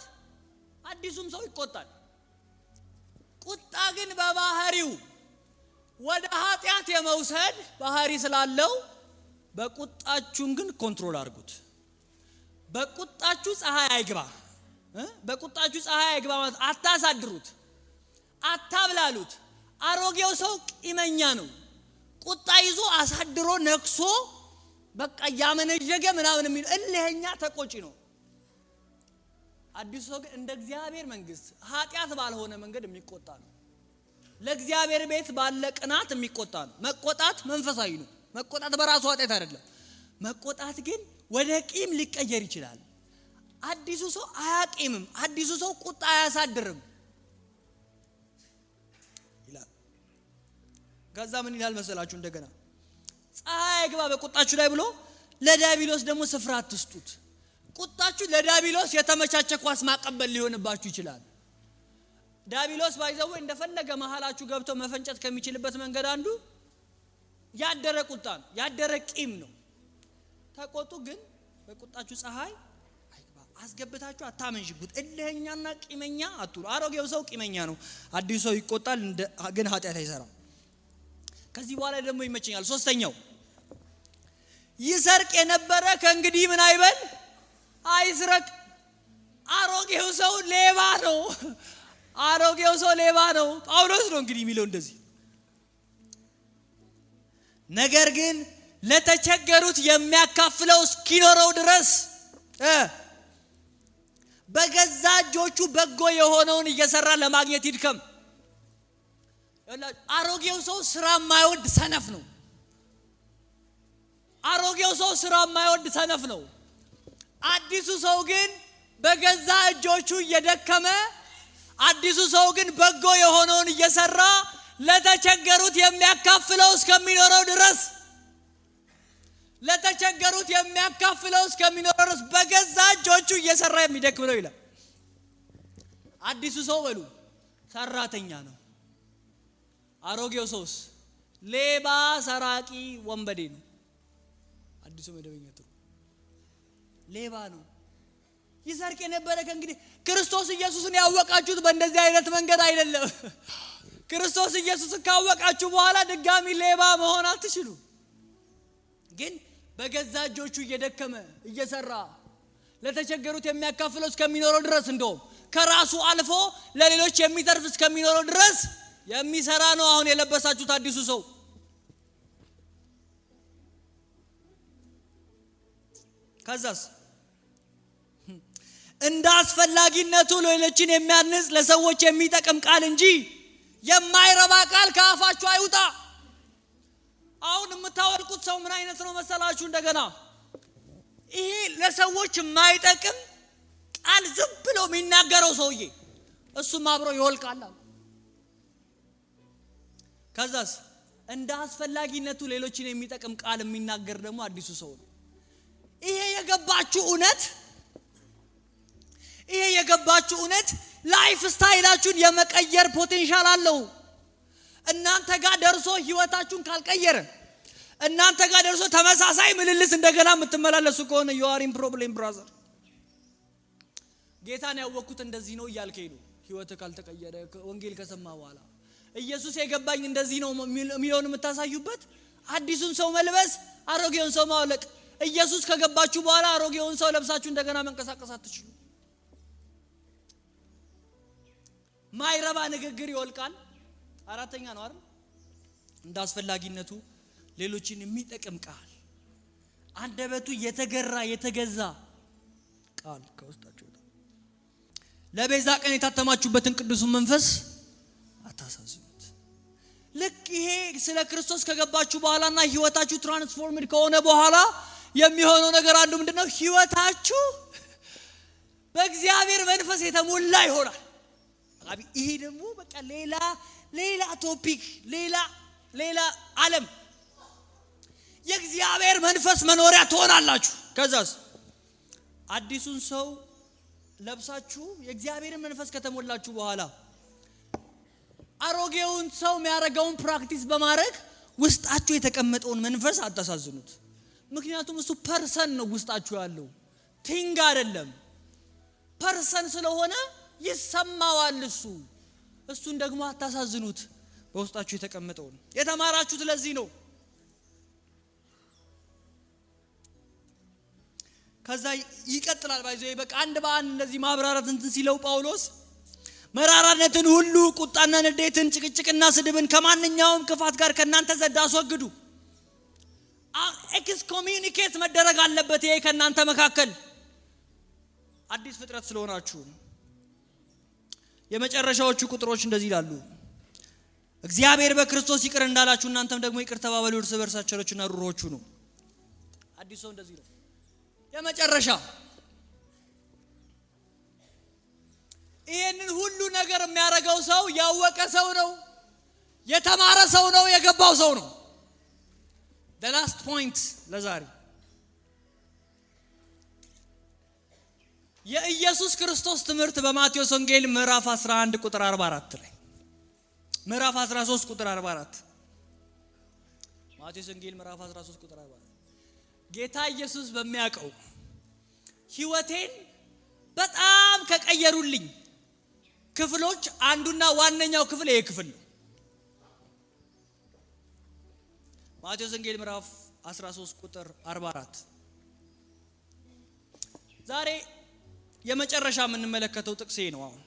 Speaker 1: አዲሱም ሰው ይቆጣል ቁጣ ግን በባህሪው ወደ ኃጢአት የመውሰድ ባህሪ ስላለው በቁጣችሁም ግን ኮንትሮል አድርጉት በቁጣችሁ ፀሐይ አይግባ በቁጣችሁ ፀሐይ አይግባ ማለት አታሳድሩት አታብላሉት አሮጌው ሰው ቂመኛ ነው ቁጣ ይዞ አሳድሮ ነክሶ በቃ ያመነጀገ ምናምን የሚል እልህኛ ተቆጪ ነው አዲሱ ሰው ግን እንደ እግዚአብሔር መንግስት ኃጢአት ባልሆነ መንገድ የሚቆጣ ነው ለእግዚአብሔር ቤት ባለ ቅናት የሚቆጣ ነው መቆጣት መንፈሳዊ ነው መቆጣት በራሱ ኃጢአት አይደለም መቆጣት ግን ወደ ቂም ሊቀየር ይችላል አዲሱ ሰው አያቂምም አዲሱ ሰው ቁጣ አያሳድርም ይላል ከዛ ምን ይላል መሰላችሁ እንደገና ፀሐይ ግባ በቁጣችሁ ላይ ብሎ ለዲያብሎስ ደግሞ ስፍራ አትስጡት ቁጣችሁ ለዲያብሎስ የተመቻቸ ኳስ ማቀበል ሊሆንባችሁ ይችላል ዲያብሎስ ባይዘው እንደፈለገ መሐላችሁ ገብቶ መፈንጨት ከሚችልበት መንገድ አንዱ ያደረ ቁጣ ነው ያደረ ቂም ነው ተቆጡ ግን በቁጣችሁ ፀሐይ አይግባ አስገብታችሁ አታመንሽጉት እልህኛና ቂመኛ አትሉ አሮጌው ሰው ቂመኛ ነው አዲሱ ሰው ይቆጣል ግን ኃጢአት አይሰራም ከዚህ በኋላ ደግሞ ይመቸኛል ሶስተኛው ይሰርቅ የነበረ ከእንግዲህ ምን አይበል አይስረቅ አሮጌው ሰው ሌባ ነው አሮጌው ሰው ሌባ ነው ጳውሎስ ነው እንግዲህ የሚለው እንደዚህ ነገር ግን ለተቸገሩት የሚያካፍለው እስኪኖረው ድረስ በገዛ እጆቹ በጎ የሆነውን እየሰራ ለማግኘት ይድከም አሮጌው ሰው ስራ የማይወድ ሰነፍ ነው አሮጌው ሰው ስራ የማይወድ ሰነፍ ነው አዲሱ ሰው ግን በገዛ እጆቹ እየደከመ አዲሱ ሰው ግን በጎ የሆነውን እየሰራ ለተቸገሩት የሚያካፍለው እስከሚኖረው ድረስ ለተቸገሩት የሚያካፍለው እስከሚኖረው ድረስ በገዛ እጆቹ እየሰራ የሚደክም ነው ይላል አዲሱ ሰው በሉ ሰራተኛ ነው አሮጌው ሰውስ ሌባ ሰራቂ ወንበዴ ነው አዲሱ መደበኛ ነው ሌባ ነው ይሰርቅ የነበረ ከእንግዲህ ክርስቶስ ኢየሱስን ያወቃችሁት በእንደዚህ አይነት መንገድ አይደለም ክርስቶስ ኢየሱስን ካወቃችሁ በኋላ ድጋሚ ሌባ መሆን አትችሉ ግን በገዛ እጆቹ እየደከመ እየሰራ ለተቸገሩት የሚያካፍለው እስከሚኖረው ድረስ እንደውም ከራሱ አልፎ ለሌሎች የሚተርፍ እስከሚኖረው ድረስ የሚሰራ ነው አሁን የለበሳችሁት አዲሱ ሰው ከዛስ እንደ አስፈላጊነቱ ሌሎችን የሚያንጽ ለሰዎች የሚጠቅም ቃል እንጂ የማይረባ ቃል ከአፋችሁ አይውጣ አሁን የምታወልቁት ሰው ምን አይነት ነው መሰላችሁ እንደገና ይሄ ለሰዎች የማይጠቅም ቃል ዝም ብሎ የሚናገረው ሰውዬ እሱም አብሮ ይወልቃል ከዛስ እንደ አስፈላጊነቱ ሌሎችን የሚጠቅም ቃል የሚናገር ደግሞ አዲሱ ሰው ነው ይሄ የገባችሁ እውነት ይሄ የገባችሁ እውነት ላይፍ ስታይላችሁን የመቀየር ፖቴንሻል አለው። እናንተ ጋር ደርሶ ህይወታችሁን ካልቀየረ እናንተ ጋር ደርሶ ተመሳሳይ ምልልስ እንደገና የምትመላለሱ ከሆነ you are in problem brother። ጌታን ያወቅኩት እንደዚህ ነው እያልከኝ ነው ህይወት ካልተቀየረ ወንጌል ከሰማ በኋላ ኢየሱስ የገባኝ እንደዚህ ነው የሚለውን የምታሳዩበት አዲሱን ሰው መልበስ አሮጌውን ሰው ማውለቅ። ኢየሱስ ከገባችሁ በኋላ አሮጌውን ሰው ለብሳችሁ እንደገና መንቀሳቀስ አትችሉ። ማይረባ ንግግር ይወልቃል። አራተኛ ነው አይደል? እንዳስፈላጊነቱ ሌሎችን የሚጠቅም ቃል አንደበቱ የተገራ የተገዛ ቃል ከውስጣችሁ ይወጣል። ለቤዛ ቀን የታተማችሁበትን ቅዱሱን መንፈስ አታሳዝኑት። ልክ ይሄ ስለ ክርስቶስ ከገባችሁ በኋላና ህይወታችሁ ትራንስፎርምድ ከሆነ በኋላ የሚሆነው ነገር አንዱ ምንድነው? ህይወታችሁ በእግዚአብሔር መንፈስ የተሞላ ይሆናል። ይሄ ደግሞ በቃ ሌላ ቶፒክ ሌላ ዓለም የእግዚአብሔር መንፈስ መኖሪያ ትሆናላችሁ። ከዛስ አዲሱን ሰው ለብሳችሁ የእግዚአብሔርን መንፈስ ከተሞላችሁ በኋላ አሮጌውን ሰው የሚያረጋውን ፕራክቲስ በማድረግ ውስጣችሁ የተቀመጠውን መንፈስ አታሳዝኑት። ምክንያቱም እሱ ፐርሰን ነው ውስጣችሁ ያለው ቲንግ አይደለም። ፐርሰን ስለሆነ ይሰማዋል። እሱን ደግሞ አታሳዝኑት። በውስጣችሁ የተቀመጠውን የተማራችሁት ለዚህ ነው። ከዛ ይቀጥላል ባይዘይ በቃ አንድ በአንድ እንደዚህ ማብራራት እንትን ሲለው ጳውሎስ መራራነትን ሁሉ ቁጣና ንዴትን ጭቅጭቅና ስድብን ከማንኛውም ክፋት ጋር ከናንተ ዘንድ አስወግዱ። ኤክስኮሚኒኬት መደረግ አለበት። ይሄ ከናንተ መካከል አዲስ ፍጥረት ስለሆናችሁ። የመጨረሻዎቹ ቁጥሮች እንደዚህ ይላሉ። እግዚአብሔር በክርስቶስ ይቅር እንዳላችሁ እናንተም ደግሞ ይቅር ተባባሉ እርስ በርሳችሁ ቸሮችና ሩሮቹ ነው። አዲስ ሰው እንደዚህ ነው። የመጨረሻ ይሄንን ሁሉ ነገር የሚያደርገው ሰው ያወቀ ሰው ነው፣ የተማረ ሰው ነው፣ የገባው ሰው ነው። the last point ለዛሬ የኢየሱስ ክርስቶስ ትምህርት በማቴዎስ ወንጌል ምዕራፍ 11 ቁጥር 44 ላይ ምዕራፍ 13 ቁጥር 44 ማቴዎስ ወንጌል ምዕራፍ 13 ቁጥር 44 ጌታ ኢየሱስ በሚያውቀው ህይወቴን በጣም ከቀየሩልኝ ክፍሎች አንዱና ዋነኛው ክፍል ይሄ ክፍል ነው። ማቴዎስ ወንጌል ምዕራፍ 13 ቁጥር 44 ዛሬ የመጨረሻ የምንመለከተው ጥቅስ ነው። አሁን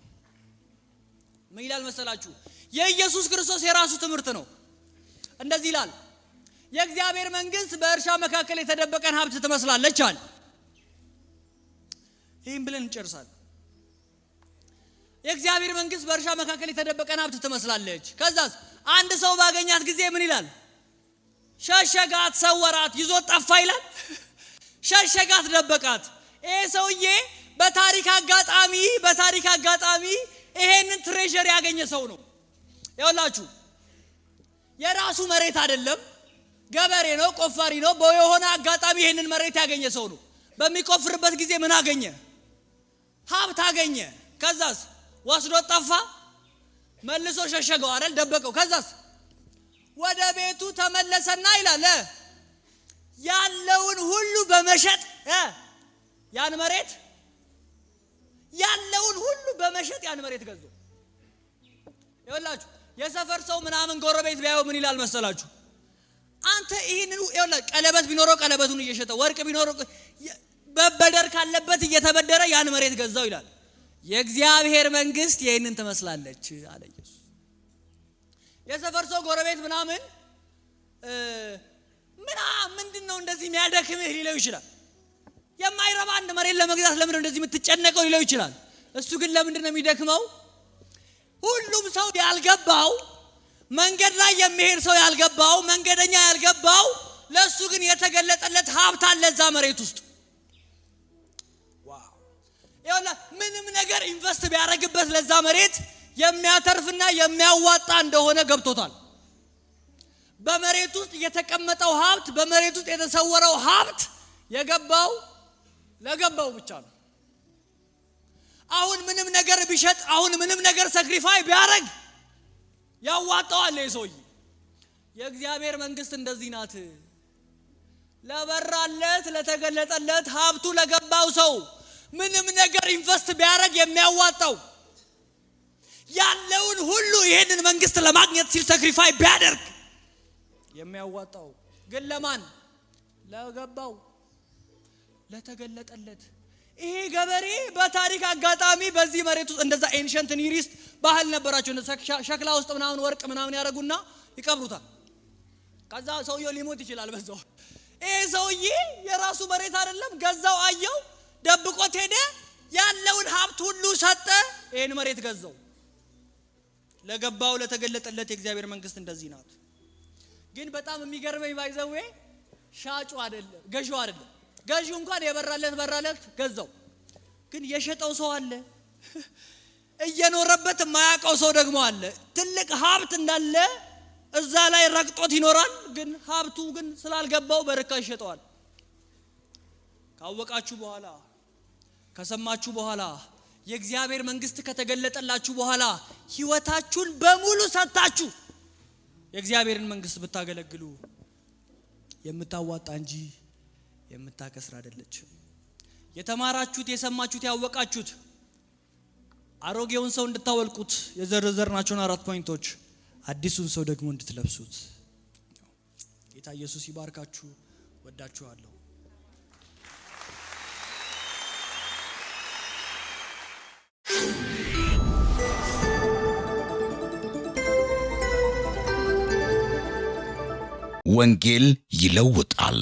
Speaker 1: ምን ይላል መሰላችሁ? የኢየሱስ ክርስቶስ የራሱ ትምህርት ነው። እንደዚህ ይላል፣ የእግዚአብሔር መንግስት በእርሻ መካከል የተደበቀን ሀብት ትመስላለች አለ። ይህን ብለን እንጨርሳለን። የእግዚአብሔር መንግስት በእርሻ መካከል የተደበቀን ሀብት ትመስላለች። ከዛስ አንድ ሰው ባገኛት ጊዜ ምን ይላል? ሸሸጋት፣ ሰወራት፣ ይዞት ጠፋ ይላል። ሸሸጋት፣ ደበቃት። ይሄ ሰውዬ በታሪክ አጋጣሚ ይሄንን ትሬዠር ያገኘ ሰው ነው። ይኸውላችሁ የራሱ መሬት አይደለም፣ ገበሬ ነው፣ ቆፋሪ ነው። በየሆነ አጋጣሚ ይሄንን መሬት ያገኘ ሰው ነው። በሚቆፍርበት ጊዜ ምን አገኘ? ሀብት አገኘ። ከዛስ ወስዶ ጠፋ፣ መልሶ ሸሸገው አይደል? ደበቀው። ከዛስ ወደ ቤቱ ተመለሰና ይላል ያለውን ሁሉ በመሸጥ ያን መሬት ያን መሬት ገዙ። ይኸውላችሁ የሰፈር ሰው ምናምን ጎረቤት ቢያየው ምን ይላል መሰላችሁ? አንተ ይሄንን ይኸውላችሁ ቀለበት ቢኖረው ቀለበቱን እየሸጠ ወርቅ ቢኖረው በበደር ካለበት እየተበደረ ያን መሬት ገዛው ይላል። የእግዚአብሔር መንግስት ይሄንን ትመስላለች አለ ኢየሱስ። የሰፈር ሰው ጎረቤት ምናምን ምንድነው እንደዚህ የሚያደክምህ ሊለው ይችላል። የማይረባ አንድ መሬት ለመግዛት ለምን እንደዚህ የምትጨነቀው ሊለው ይችላል። እሱ ግን ለምንድን ነው የሚደክመው? ሁሉም ሰው ያልገባው መንገድ ላይ የሚሄድ ሰው ያልገባው መንገደኛ ያልገባው ለሱ ግን የተገለጠለት ሀብት አለ እዛ መሬት ውስጥ። ዋው! ይኸውላ ምንም ነገር ኢንቨስት ቢያደርግበት ለዛ መሬት የሚያተርፍና የሚያዋጣ እንደሆነ ገብቶታል። በመሬት ውስጥ የተቀመጠው ሀብት በመሬት ውስጥ የተሰወረው ሀብት የገባው ለገባው ብቻ ነው። አሁን ምንም ነገር ቢሸጥ አሁን ምንም ነገር ሳክሪፋይ ቢያረግ ያዋጣዋል ሰውዬ። የእግዚአብሔር መንግስት እንደዚህ ናት። ለበራለት ለተገለጠለት ሀብቱ ለገባው ሰው ምንም ነገር ኢንቨስት ቢያረግ የሚያዋጣው ያለውን ሁሉ ይሄንን መንግስት ለማግኘት ሲል ሳክሪፋይ ቢያደርግ የሚያዋጣው ግን ለማን? ለገባው ለተገለጠለት። ይሄ ገበሬ በታሪክ አጋጣሚ በዚህ መሬት ውስጥ እንደዛ ኤንሸንት ኒሪስት ባህል ነበራቸው። ሸክላ ውስጥ ምናምን ወርቅ ምናምን ያደርጉና ይቀብሩታል። ከዛ ሰውየው ሊሞት ይችላል በዛው። ይሄ ሰውዬ የራሱ መሬት አይደለም ገዛው፣ አየው፣ ደብቆት ሄደ፣ ያለውን ሀብት ሁሉ ሰጠ፣ ይሄን መሬት ገዛው። ለገባው ለተገለጠለት የእግዚአብሔር መንግስት እንደዚህ ናት። ግን በጣም የሚገርመኝ ባይዘዌ ሻጩ አይደለም ገዢው አይደለም። ገዢው እንኳን የበራለት ገዛው። ግን የሸጠው ሰው አለ፣ እየኖረበት የማያውቀው ሰው ደግሞ አለ። ትልቅ ሀብት እንዳለ እዛ ላይ ረግጦት ይኖራል። ግን ሀብቱ ግን ስላልገባው በርካሽ ይሸጠዋል። ካወቃችሁ በኋላ ከሰማችሁ በኋላ የእግዚአብሔር መንግስት ከተገለጠላችሁ በኋላ ህይወታችሁን በሙሉ ሰጣችሁ የእግዚአብሔርን መንግስት ብታገለግሉ የምታዋጣ እንጂ የምታከስር አይደለችም። የተማራችሁት የሰማችሁት ያወቃችሁት አሮጌውን ሰው እንድታወልቁት የዘረዘርናቸውን 4 ፖይንቶች አዲሱን ሰው ደግሞ እንድትለብሱት። ጌታ ኢየሱስ ይባርካችሁ። ወዳችኋለሁ።
Speaker 2: ወንጌል ይለውጣል።